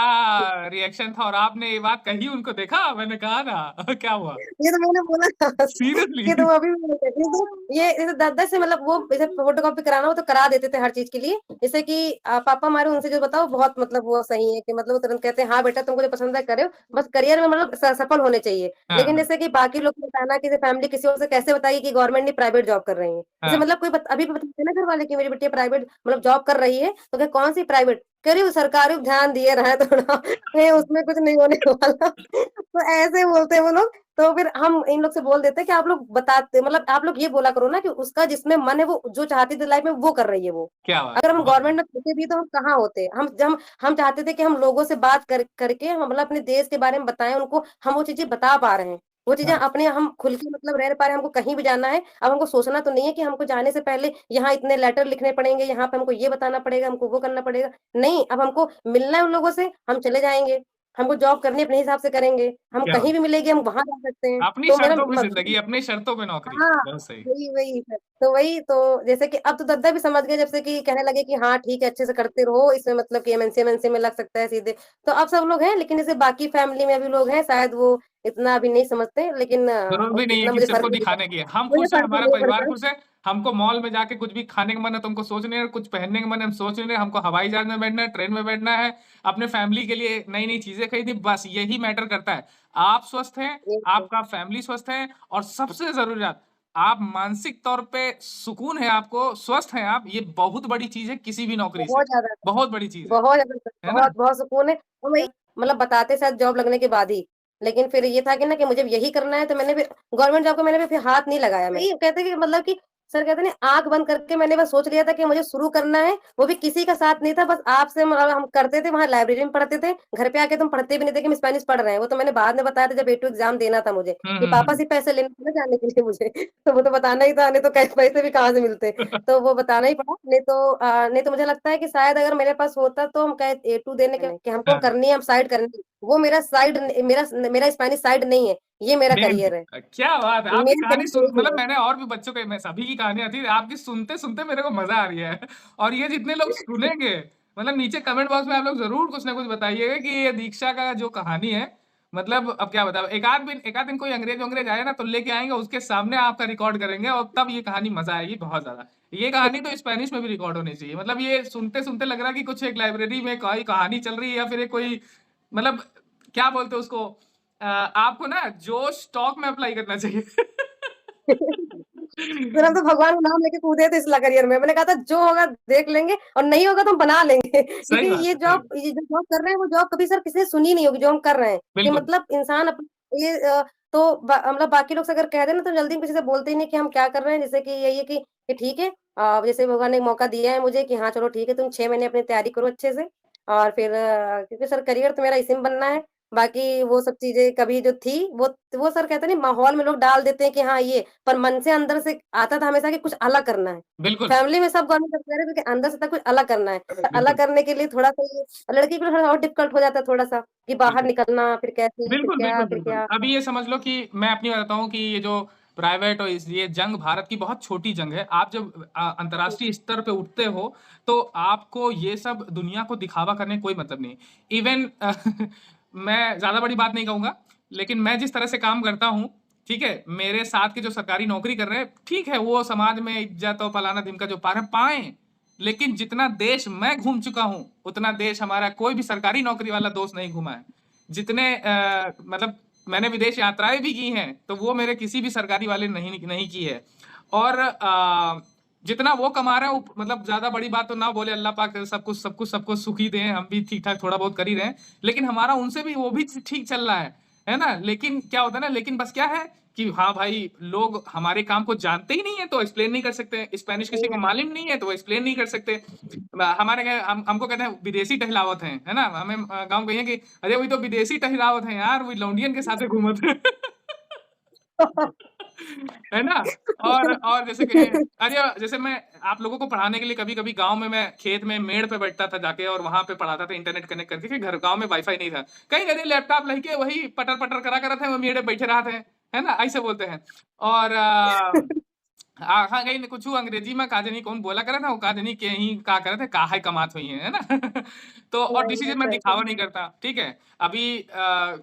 रिएक्शन था और आपने ये बात कही उनको देखा मैंने कहा ना क्या हुआ? ये तो मैंने बोला था। ये तो सीरियसली? वो अभी भी बोल रहे थे। ये जैसे 10-10 से मतलब वो जैसे फोटोकॉपी कराना हो तो करा देते थे हर चीज के लिए। जैसे कि पापा हमारे उनसे जो बताओ बहुत मतलब वो सही है कि मतलब वो तुरंत कहते हैं हाँ बेटा तुमको जो पसंद है करो, बस करियर में मतलब सफल होने चाहिए। हाँ, लेकिन हाँ, जैसे कि बाकी लोग को बताना कि फैमिली किसी और से कैसे बताएगी कि गवर्नमेंट ने प्राइवेट जॉब कर रही है, जैसे हाँ, मतलब कोई अभी भी बताते हैं ना घर वाले कि मेरी बेटी प्राइवेट मतलब जॉब कर रही है, तो क्या कौन सी प्राइवेट करी, सरकारी ध्यान दिए रहा है थोड़ा। नहीं उसमें कुछ नहीं होने वाला। तो ऐसे बोलते हैं वो लोग। तो फिर हम इन लोग से बोल देते हैं कि आप लोग बताते मतलब आप लोग ये बोला करो ना कि उसका जिसमें मन है वो जो चाहती थी लाइफ में वो कर रही है वो। क्या बात अगर है! हम बहुत गवर्नमेंट बढ़िया। में होते भी तो हम कहाँ होते, हम चाहते थे कि हम लोगों से बात करके हम मतलब अपने देश के बारे में बताएं उनको, हम वो चीजें बता पा रहे हैं। वो चीज़ें हाँ, अपने हम खुल के मतलब रह पा रहे हैं, हमको कहीं भी जाना है, अब हमको सोचना तो नहीं है कि हमको जाने से पहले यहाँ इतने लेटर लिखने पड़ेंगे, यहाँ पे हमको ये बताना पड़ेगा, हमको वो करना पड़ेगा। नहीं, अब हमको मिलना है उन लोगों से, हम चले जाएँगे। हमको जॉब करनी है अपने हिसाब से करेंगे, हम क्या कहीं भी मिलेगी हम वहाँ जा सकते हैं। अपनी तो मेरा शर्तों पे मतलब ज़िंदगी, अपनी शर्तों पे नौकरी। हाँ, बहुत सही। वही सर। तो वही तो जैसे कि अब तो दद्दा भी समझ गए जब से कि कहने लगे कि हाँ, ठीक है, अच्छे से करते रहो, इसमें मतलब कि एमएनसी में लग सकता है सीधे। तो अब सब लोग हैं, लेकिन जैसे बाकी फैमिली में भी लोग हैं, शायद वो इतना अभी नहीं समझते, लेकिन ज़रूरत भी नहीं है इतना कि मुझे सबको फ़र्क भी नहीं दिखाने की है। हम पड़ता, मुझे खुश हैं, फ़र्क भी हमारा नहीं परिवार पड़ता। खुश है, हमको मॉल में जाके कुछ भी खाने का मन है तो हमको सोच नहीं है, कुछ पहनने का मन है हम सोच नहीं रहे, हमको हवाई जहाज़ में बैठना है, ट्रेन में बैठना है, अपने फैमिली के लिए नई-नई चीज़ें खरीदनी, बस यही मैटर करता है। आप स्वस्थ हैं, ये तो आपका फैमिली स्वस्थ है और सबसे ज़रूरी बात, आप मानसिक तौर पे सुकून है आपको, स्वस्थ हैं आप, ये बहुत बड़ी चीज़ है किसी भी नौकरी से। बहुत ज़्यादा बहुत बड़ी चीज़ बहुत ज़्यादा सर, है ना? बहुत सुकून है। और वही मतलब बताते शायद जॉब लगने के बाद ही, लेकिन फिर ये था कि ना कि मुझे यही करना है, तो मैंने फिर गवर्नमेंट जॉब को मैंने भी फिर हाथ नहीं लगाया मैं। वही कहते हैं कि मतलब कि सर कहते हैं ना आँख बंद करके मैंने बस सोच लिया था कि मुझे शुरू करना है, वो भी किसी का साथ नहीं था, बस आपसे मतलब हम करते थे, वहाँ लाइब्रेरी में पढ़ते थे, घर पे आके तो हम पढ़ते भी नहीं थे कि हम स्पेनिश पढ़ रहे हैं, वो तो मैंने बाद में बताया था जब A2 एग्ज़ाम देना था मुझे, हुँ, कि हुँ, पापा हुँ। से पैसे लेने थे ना जाने के लिए मुझे, तो वो तो बताना ही था, नहीं तो कै पैसे भी कहाँ से मिलते। तो वो बताना ही पड़ा, नहीं तो मुझे लगता है कि शायद अगर मेरे पास होता तो हम कहे A2 देने के कि हमको हाँ, करनी है, हम साइड करनी है। वो मेरा साइड मेरा स्पेनिश साइड नहीं है, ये मेरा मेन करियर है। क्या बात है! आपकी मेन कहानी करियर सुन यही मतलब है। मैंने और भी बच्चों के मैं सभी की कहानियाँ थी, आपकी सुनते-सुनते मेरे को मज़ा आ रही है और ये जितने लोग सुनेंगे, मतलब नीचे कमेंट बॉक्स में आप लोग ज़रूर कुछ ना कुछ बताइएगा कि ये दीक्षा का जो कहानी है, मतलब अब क्या बताऊँ, एक आध दिन कोई अंग्रेज-वंग्रेज आए ना तो लेके आएँगे, उसके सामने आपका रिकॉर्ड करेंगे और तब ये कहानी मज़ा आएगी बहुत ज़्यादा। ये कहानी तो स्पेनिश में भी रिकॉर्ड होनी चाहिए, मतलब ये सुनते-सुनते लग रहा है कि कुछ एक लाइब्रेरी में कोई कहानी चल रही है या फिर एक कोई मतलब क्या बोलते हैं उसको आपको ना जोश टॉक में अप्लाई करना चाहिए। फिर हम तो भगवान का नाम लेके कूदे थे इस करियर में। मैंने कहा था जो होगा देख लेंगे और नहीं होगा तो हम बना लेंगे। क्योंकि सही बात है, सही बात। ये जो जॉब कर रहे हैं वो जॉब कभी सर किसी ने सुनी नहीं होगी जो हम कर रहे हैं। कि बिल्कुल, मतलब इंसान ये तो मतलब बाकी लोग से अगर कह दें ना तो जल्दी में किसी से बोलते ही नहीं कि हम क्या कर रहे हैं। जैसे कि यही है कि ठीक है जैसे भगवान ने मौका दिया है मुझे कि हाँ चलो ठीक है तुम 6 महीने अपनी तैयारी करो अच्छे से और फिर क्योंकि सर करियर तो मेरा इसी में बनना है। बाकी वो सब चीज़ें कभी जो थी वो सर कहते हैं ना माहौल में लोग डाल देते हैं कि हाँ ये पर मन से अंदर से आता था हमेशा कि कुछ अलग करना है। बिल्कुल, फैमिली में सब गवर्नमेंट जॉब कह रहे थे कि अंदर से था कुछ अलग करना है। तो अलग बिल्कुल, करने के लिए थोड़ा-सा ये लड़की के लिए थोड़ा और डिफिकल्ट हो जाता है थोड़ा-सा कि बाहर बिल्कुल। निकलना फिर कैसे, फिर बिल्कुल, क्या, बिल्कुल, फिर बिल्कुल। क्या। अभी ये समझ लो कि मैं अपनी बताता हूँ कि ये जो प्राइवेट और इस ये जंग भारत की बहुत छोटी जंग है। आप जब अंतर्राष्ट्रीय स्तर पे उठते हो, तो आपको ये सब दुनिया को दिखावा करने का कोई मतलब नहीं। इवन मैं ज़्यादा बड़ी बात नहीं कहूँगा, लेकिन मैं जिस तरह से काम करता हूँ, ठीक है? मेरे साथ के जो सरकारी नौकरी कर रहे हैं, ठीक है, वो समाज में इज़्ज़त और फलाना-ढिमका जो पा रहे हैं, पाएँ। लेकिन जितना देश मैं घूम चुका हूँ, उतना देश हमारा कोई भी सरकारी नौकरी वाला दोस्त नहीं घूमा है। जितने मतलब मैंने विदेश यात्राएँ भी की हैं, तो वो मेरे किसी भी सरकारी वाले नहीं नहीं की है। और जितना वो कमा रहे हैं वो मतलब ज़्यादा बड़ी बात तो ना बोले अल्लाह पाक सबको सुख ही दें, हम भी ठीक-ठाक थोड़ा बहुत कर ही रहे हैं। लेकिन हमारा उनसे भी वो भी ठीक चल रहा है ना? लेकिन क्या होता है ना लेकिन बस क्या है कि हाँ भाई, लोग हमारे काम को जानते ही नहीं है तो एक्सप्लेन नहीं कर सकते। स्पेनिश किसी सही को है। मालूम नहीं है तो वो एक्सप्लेन नहीं कर सकते। हमारे क्या हमको कहते हैं विदेशी टहलावत हैं, है ना? हमें गाँव कहिए कि अरे वही तो विदेशी टहलावत हैं यार, वही लौंडियन के साथे घूमत हैं। है ना? और जैसे कहें अरे जैसे मैं आप लोगों को पढ़ाने के लिए कभी-कभी गाँव में मैं खेत में मेड़ पे बैठता था जाके और वहाँ पे पढ़ाता था इंटरनेट कनेक्ट करके कि घर गाँव में वाईफ़ाई नहीं था। कहीं न कहीं लैपटॉप लेके वही पटर-पटर करा करत हैं, वो मेड़े बैठे रहत हैं। है ना? ऐसे बोलते हैं। और हाँ, कहीं न कुछु अंग्रेजी में का जानी कौन बोला करत है, वो का जानी के ही का करत है, काहे कमात होई हैं, है ना? तो और वही दूसरी है चीज़ मैं सर। दिखावा नहीं करता, ठीक है? अभी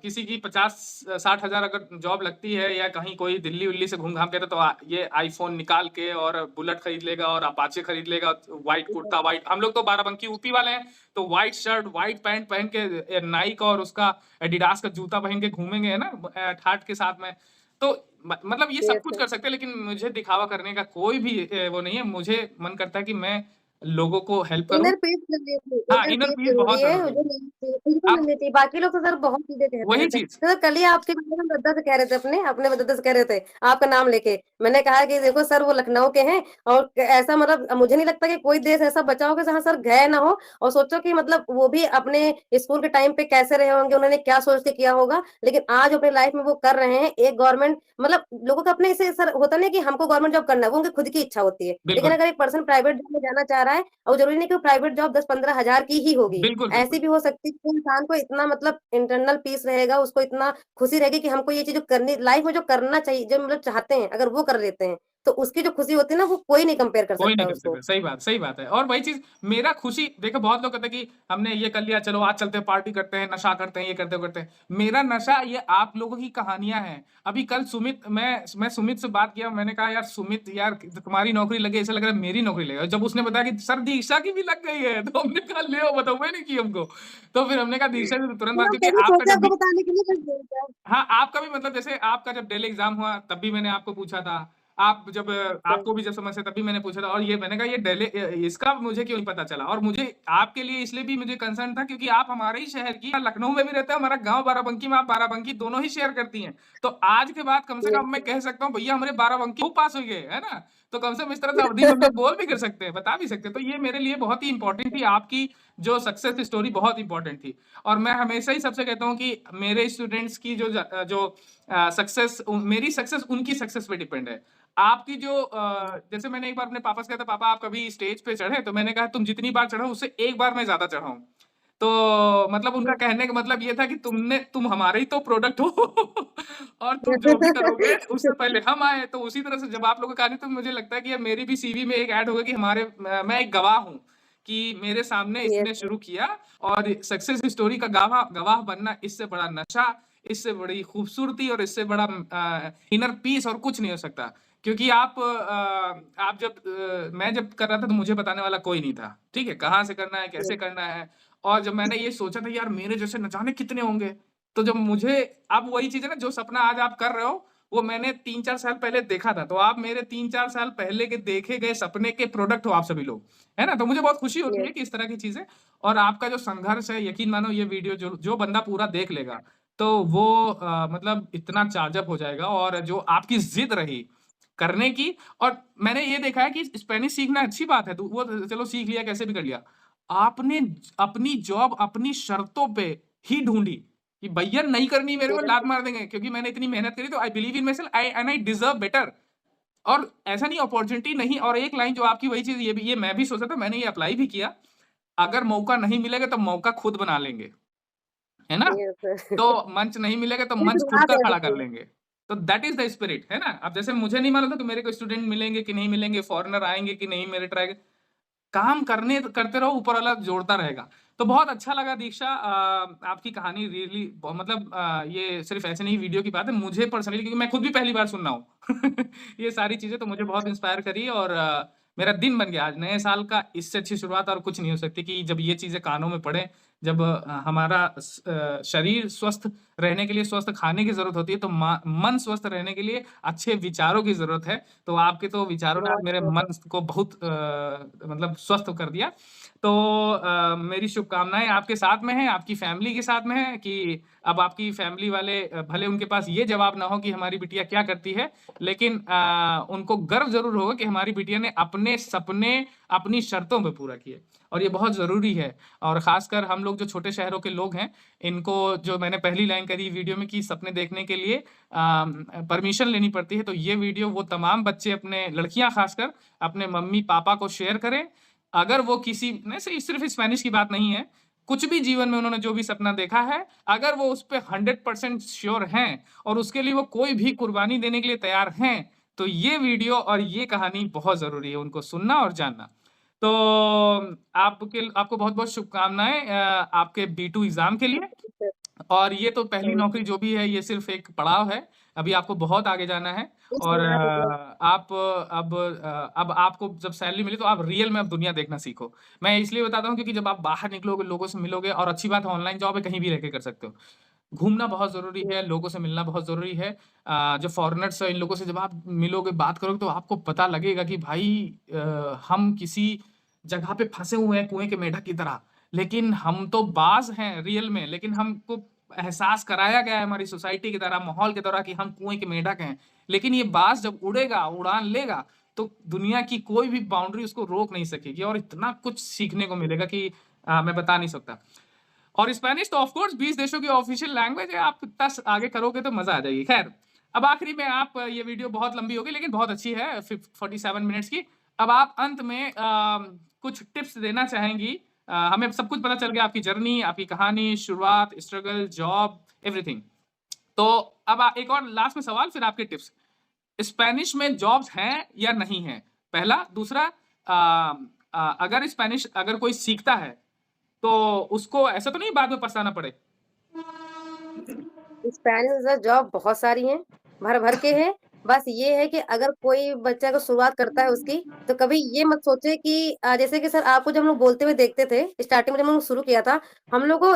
किसी की 50-60 हज़ार अगर जॉब लगती है या कहीं कोई दिल्ली-विल्ली से घूम-घाम के तो ये आईफ़ोन निकाल के और बुलेट खरीद लेगा और अपाचे खरीद लेगा, व्हाइट कुर्ता, व्हाइट हम लोग तो बाराबंकी यूपी वाले हैं, तो व्हाइट शर्ट, व्हाइट पैंट पहन के नाइक और उसका एडिडास का जूता पहन के घूमेंगे, है ना? ठाठ के साथ में। तो मतलब ये सब यस कुछ सर। कर सकते हैं लेकिन मुझे दिखावा करने का कोई भी वो नहीं है। मुझे मन करता है कि मैं लोगों को हेल्प करूँ। इनर पीस ज़रूरी हाँ, इनर इनर पीस पीस ज़रूरी बहुत है, ज़रूरी है। जो मिलनी चाहिए, बिल्कुल आप मिलनी चाहिए। बाकी लोग तो सर बहुत चीज़ें कहते वही रहते हैं। चीज़। तो कल ही आपके बारे में हम दद्दा से कह रहे थे अपने दद्दा से कह रहे थे, आपका नाम लेके। मैंने कहा कि देखो सर वो लखनऊ के हैं और ऐसा मतलब मुझे नहीं लगता कि कोई देश ऐसा बचा होगा जहाँ सर गए ना हो और सोचो कि मतलब वो भी अपने स्कूल के टाइम पे कैसे रहे होंगे, उन्होंने क्या सोच के किया होगा, लेकिन आज अपनी लाइफ में वो कर रहे हैं। एक गवर्नमेंट मतलब लोगों का अपने से सर होता नहीं कि हमको गवर्नमेंट जॉब करना है, वो उनकी खुद की इच्छा होती है। लेकिन बिल्कुल, अगर एक पर्सन प्राइवेट जॉब में जाना चाह रहा है और जरूरी नहीं कि वो प्राइवेट जॉब 10-15 हजार की ही होगी, बिल्कुल, ऐसी बिल्कुल। भी हो सकती है कि इंसान को इतना मतलब इंटरनल पीस रहेगा, उसको इतना खुशी रहेगी कि हमको ये चीज जो करनी लाइफ में जो करना चाहिए, जो मतलब चाहते हैं, अगर वो कर लेते हैं तो उसकी जो खुशी होती है ना, वो कोई नहीं कंपेयर कर कोई सकता नहीं है कर उसको। सकता, सही बात है। और वही चीज़ मेरा खुशी देखो बहुत लोग कहते हैं कि हमने ये कर लिया, चलो आज चलते हैं, पार्टी करते हैं, नशा करते हैं, ये करते हैं, वो करते हैं। मेरा नशा ये आप लोगों की कहानियाँ हैं। अभी कल सुमित मैं सुमित से बात किया, मैंने कहा यार सुमित यार तुम्हारी नौकरी लगी, ऐसा लग रहा है मेरी नौकरी लगेगा। जब उसने बताया कि सर दीक्षा की भी लग गई है, तो हमने कहा ले आओ बताओ, नहीं की हमको। तो फिर हमने कहा दीक्षा से तुरंत बात, हाँ, क्योंकि मैंने आपका सोचा जब आपको भी बताने के लिए कर दिया। हाँ, आपका भी मतलब जैसे आपका जब डेली एग्ज़ाम हुआ तब भी मैंने आपको पूछा था। आप जब आपको भी जब समस्या तब भी मैंने पूछा था, और ये मैंने कहा ये इसका मुझे क्यों नहीं पता चला। और मुझे आपके लिए इसलिए भी मुझे कंसर्न था क्योंकि आप हमारे ही शहर की, लखनऊ में भी रहते हो, हमारा गाँव बाराबंकी में, आप बाराबंकी दोनों ही शेयर करती हैं। तो आज के बाद कम से कम मैं कह सकता हूँ भैया हमारे बाराबंकी खूब पास हुई है ना? तो कम से कम इस तरह से अवधि में हम लोग बोल भी कर सकते हैं, बता भी सकते हैं। तो ये मेरे लिए बहुत ही इम्पोर्टेंट थी, आपकी जो सक्सेस स्टोरी बहुत इम्पोर्टेंट थी। और मैं हमेशा ही सबसे कहता हूँ कि मेरे स्टूडेंट्स की जो सक्सेस, मेरी सक्सेस उनकी सक्सेस पे डिपेंड है। आपकी जो जैसे मैंने एक बार अपने पापा से कहा था, पापा आप कभी स्टेज पे चढ़े? तो मैंने कहा तुम जितनी बार चढ़े हो उससे एक बार मैं ज़्यादा चढ़ा हूँ। तो मतलब उनका कहने का मतलब ये था कि तुम हमारे ही तो प्रोडक्ट हो और तुम जो भी करोगे उससे पहले हम आए। तो उसी तरह से जब आप लोगों का कहानी, तो मुझे लगता है कि अब मेरी भी सीवी में एक ऐड होगा कि मैं एक गवाह हूँ कि मेरे सामने यस इसने शुरू किया। और सक्सेस स्टोरी का गवाह गवाह बनना, इससे बड़ा नशा, इससे बड़ी खूबसूरती और इससे बड़ा इनर पीस और कुछ नहीं हो सकता। क्योंकि आप जब मैं जब कर रहा था तो मुझे बताने वाला कोई नहीं था, ठीक है? कहाँ से करना है, कैसे करना है। और जब मैंने ये सोचा था यार मेरे जैसे न जाने कितने होंगे, तो जब मुझे अब वही चीज़ है ना, जो सपना आज आप कर रहे हो, वो मैंने 3-4 साल पहले देखा था। तो आप मेरे 3-4 साल पहले के देखे गए सपने के प्रोडक्ट हो आप सभी लोग, है ना? तो मुझे बहुत खुशी होती यस है कि इस तरह की चीज़ें, और आपका जो संघर्ष है, यकीन मानो ये वीडियो जो जो बंदा पूरा देख लेगा, तो वो मतलब इतना चार्ज अप हो जाएगा। और जो आपकी ज़िद रही करने की, और मैंने ये देखा है कि स्पेनिश सीखना अच्छी बात है, तो वो चलो सीख लिया, कैसे भी कर लिया। आपने अपनी जॉब अपनी शर्तों पे ही ढूँढी कि भैया नहीं करनी मेरे को, यस लात मार देंगे, क्योंकि मैंने इतनी मेहनत करी, तो I believe in myself I deserve better. और ऐसा नहीं अपॉर्च्युनिटी नहीं। और एक लाइन जो आपकी वही चीज़, ये मैं भी सोचा था, मैंने ये अप्लाई भी किया। अगर मौका नहीं मिलेगा तो मौका खुद बना लेंगे, है ना? यस तो मंच नहीं मिलेगा तो ये मंच खुद शुरुआत का है खड़ा कर देखिए। लेंगे। तो दैट इज़ द स्पिरिट, है ना? अब जैसे मुझे नहीं मालूम था कि मेरे को स्टूडेंट मिलेंगे कि नहीं मिलेंगे, फॉरेनर आएँगे कि नहीं मेरे ट्राई, काम करते रहो, ऊपर वाला जोड़ता रहेगा। तो बहुत अच्छा लगा दीक्षा, आपकी कहानी रियली मतलब ये सिर्फ़ ऐसे नहीं वीडियो की बात है, मुझे पर्सनली, क्योंकि मैं खुद भी पहली बार सुन रहा हूँ। ये सारी चीज़ें तो मुझे बहुत इंस्पायर करी, और मेरा दिन बन गया आज। नए साल का इससे अच्छी शुरुआत और कुछ नहीं हो सकती कि जब ये चीज़ें कानों में पड़े, जब हमारा शरीर स्वस्थ रहने के लिए स्वस्थ खाने की ज़रूरत होती है, तो मन स्वस्थ रहने के लिए अच्छे विचारों की ज़रूरत है। तो आपके तो विचारों ने आज बहुत मेरे बहुत मन को बहुत मतलब स्वस्थ कर दिया। तो मेरी शुभकामनाएँ आपके साथ में हैं, आपकी फैमिली के साथ में हैं कि अब आपकी फैमिली वाले भले उनके पास ये जवाब ना हो कि हमारी बिटिया क्या करती है, लेकिन उनको गर्व ज़रूर होगा कि हमारी बिटिया ने अपने सपने अपनी शर्तों पे पूरा किए, और ये बहुत ज़रूरी है। और ख़ासकर हम लोग जो छोटे शहरों के लोग हैं, इनको जो मैंने पहली लाइन करी वीडियो में कि सपने देखने के लिए परमिशन लेनी पड़ती है, तो ये वीडियो वो तमाम बच्चे, अपने लड़कियाँ ख़ासकर अपने मम्मी-पापा को शेयर करें। अगर वो किसी नहीं, सिर्फ़ स्पेनिश की बात नहीं है, कुछ भी जीवन में उन्होंने जो भी सपना देखा है, अगर वो उस पे 100% श्योर हैं और उसके लिए वो कोई भी कुर्बानी देने के लिए तैयार हैं, तो ये वीडियो और ये कहानी बहुत ज़रूरी है उनको सुनना और जानना। तो आपको बहुत-बहुत शुभकामनाएँ आपके B2 एग्ज़ाम के लिए। अच्छा, और ये तो पहली थैंक नौकरी जो भी है, ये सिर्फ़ एक पड़ाव है। अभी आपको बहुत आगे जाना है। यू और सो मच। अब आपको जब सैलरी मिली तो आप रियल में अब दुनिया देखना सीखो। मैं इसलिए बताता हूँ क्योंकि जब आप बाहर निकलोगे, लोगों से मिलोगे, और अच्छी बात है ऑनलाइन जॉब है, कहीं भी रह के कर सकते हो। घूमना बहुत ज़रूरी है, लोगों से मिलना बहुत ज़रूरी है। जो फ़ॉरेनर्स हैं, इन लोगों से जब आप मिलोगे, बात करोगे, तो आपको पता लगेगा कि भाई हम किसी जगह पे फंसे हुए हैं कुएं के मेढक की तरह। लेकिन हम तो बाज हैं रियल में, लेकिन हमको एहसास कराया गया है हमारी सोसाइटी की तरह, माहौल की तरह कि हम कुएं के मेढक हैं। लेकिन ये बाज जब उड़ेगा, उड़ान लेगा, तो दुनिया की कोई भी बाउंड्री उसको रोक नहीं सकेगी और इतना कुछ सीखने को मिलेगा कि मैं बता नहीं सकता। और स्पेनिश तो ऑफ कोर्स 20 देशों की ऑफिशियल लैंग्वेज है, आप इतना आगे करोगे तो मजा आ जाएगी। खैर, अब आखिरी में आप, ये वीडियो बहुत लंबी होगी लेकिन बहुत अच्छी है, 47 मिनट्स की। अब आप अंत में कुछ टिप्स देना चाहेंगी। हमें सब कुछ पता चल गया, आपकी जर्नी, आपकी कहानी, शुरुआत, स्ट्रगल, जॉब, एवरीथिंग। तो अब एक और लास्ट में सवाल, फिर आपके टिप्स। स्पेनिश में जॉब्स हैं या नहीं है, पहला। दूसरा, अगर स्पेनिश अगर कोई सीखता है तो उसको ऐसा तो नहीं बाद में पछताना पड़े? स्पेनिश जॉब बहुत सारी हैं, भर-भर के हैं। बस ये है कि अगर कोई बच्चा अगर शुरुआत करता है उसकी, तो कभी ये मत सोचे कि जैसे कि सर आपको जब हम लोग बोलते हुए देखते थे, स्टार्टिंग में जब हम लोग शुरू किया था, हम लोग को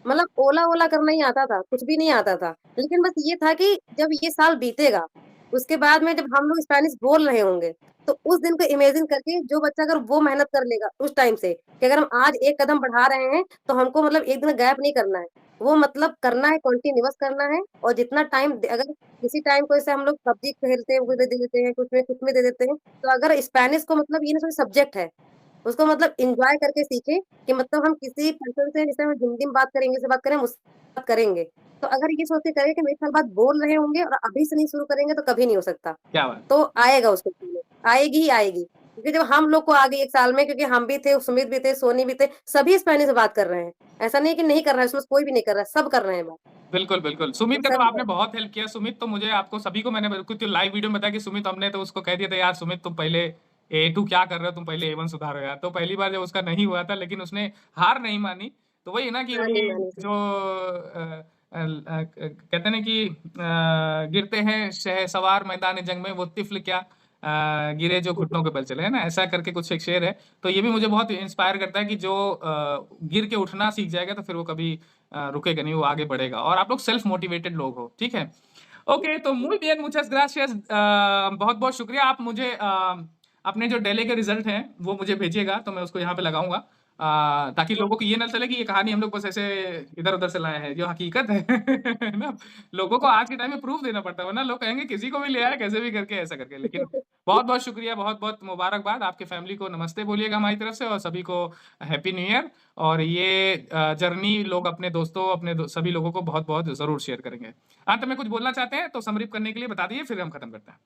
मतलब ओला-ओला करना ही आता था, कुछ भी नहीं आता था। लेकिन बस ये था कि जब ये साल बीतेगा, उसके बाद में जब हम लोग स्पेनिश बोल रहे होंगे, तो उस दिन को इमेजिन करके जो बच्चा अगर वो मेहनत कर लेगा उस टाइम से, कि अगर हम आज एक कदम बढ़ा रहे हैं, तो हमको मतलब एक दिन गैप नहीं करना है। वो मतलब करना है, कंटीन्यूअस करना है और जितना टाइम अगर किसी टाइम को जैसे हम लोग पबजी खेलते हैं, वो दे देते हैं, कुछ में दे देते हैं। तो अगर स्पेनिश को मतलब ये ना सब्जेक्ट है, उसको मतलब एन्जॉय करके सीखें कि मतलब हम किसी पर्सन से जैसे हम हिंदी में बात करें, इंग्लिश में बात करें, हम उससे बात करेंगे। तो अगर ये सोच के करें कि हम 1 साल बाद बोल रहे होंगे और अभी से नहीं शुरू करेंगे तो कभी नहीं हो सकता। क्या बात! तो आएगा उसको फीलिंग, आएगी ही आएगी। क्योंकि जब हम लोग को आ गई 1 साल में क्योंकि हम भी थे, सुमित भी थे, सोनी भी थे, सभी स्पेनिश में बात कर रहे हैं। ऐसा नहीं है कि नहीं कर रहा है, उसमें से कोई भी नहीं कर रहा है, सब कर रहे हैं बात। बिल्कुल, बिल्कुल। सुमित का तो सभी आपने कर बहुत हेल्प किया। सुमित तो मुझे, आपको सभी को मैंने बिल्कुल तो लाइव वीडियो में बताया कि सुमित, हमने तो उसको कह दिया था, यार सुमित तुम पहले A2 क्या कर रहे हो, तुम पहले A1 सुधारो यार। तो पहली बार जब उसका नहीं हुआ था, लेकिन उसने हार नहीं मानी। तो वही है ना कि हाँ, नहीं वही मानी सर। जो कहते हैं ना कि गिरते हैं शहसवार मैदान जंग में, वो तिफ़्ल क्या गिरे जो घुटनों के बल चले, है ना? ऐसा करके कुछ एक शेर है। तो ये भी मुझे बहुत इंस्पायर करता है कि जो गिर के उठना सीख जाएगा तो फिर वो कभी रुकेगा नहीं, वो आगे बढ़ेगा। और आप लोग सेल्फ मोटिवेटेड लोग हो, ठीक है? ओके, तो muy bien, muchas gracias, बहुत-बहुत शुक्रिया। आप मुझे अपने जो डेले के रिज़ल्ट हैं, वो मुझे भेजिएगा, तो मैं उसको यहाँ पे लगाऊँगा, ताकि लोगों को ये ना चले कि ये कहानी हम लोग बस ऐसे इधर-उधर से लाए हैं, जो हकीकत है। है ना? लोगों को आज के टाइम में प्रूफ देना पड़ता है, वरना लोग कहेंगे किसी को भी ले आया, कैसे भी करके, ऐसा करके। लेकिन बहुत-बहुत शुक्रिया, बहुत-बहुत मुबारकबाद। आपकी फैमिली को नमस्ते बोलिएगा हमारी तरफ से, और सभी को हैप्पी न्यू ईयर। और ये जर्नी लोग अपने दोस्तों, अपने सभी लोगों को बहुत-बहुत ज़रूर शेयर करेंगे। अंत में कुछ बोलना चाहते हैं तो समरिप करने के लिए बता दीजिए, फिर हम खत्म करते हैं।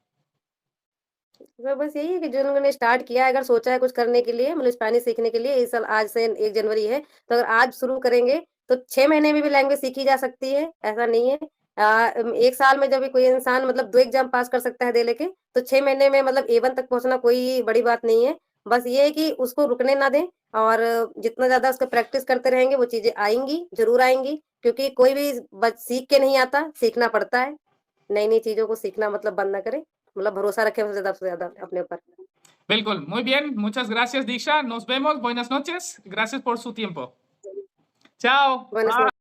तो बस यही है कि जो लोगों ने स्टार्ट किया है, अगर सोचा है कुछ करने के लिए मतलब स्पेनिश सीखने के लिए, इस साल आज से 1 जनवरी है, तो अगर आज शुरू करेंगे तो 6 महीने में भी लैंग्वेज सीखी जा सकती है, ऐसा नहीं है। 1 साल में जब भी कोई इंसान मतलब 2 एग्ज़ाम पास कर सकता है दे लेके, तो 6 महीने में मतलब A1 तक पहुँचना कोई बड़ी बात नहीं है। बस ये है कि उसको रुकने ना दें और जितना ज़्यादा उसको प्रैक्टिस करते रहेंगे, वो चीज़ें आएँगी, ज़रूर आएँगी, क्योंकि कोई भी सीख के नहीं आता, सीखना पड़ता है। नई-नई चीज़ों को सीखना मतलब बंद ना करें, मतलब भरोसा रखें सबसे ज़्यादा अपने ऊपर। बिल्कुल, muy bien, muchas gracias Diksha, nos vemos, buenas noches, gracias por su tiempo. Chao, Buenas bye. noches.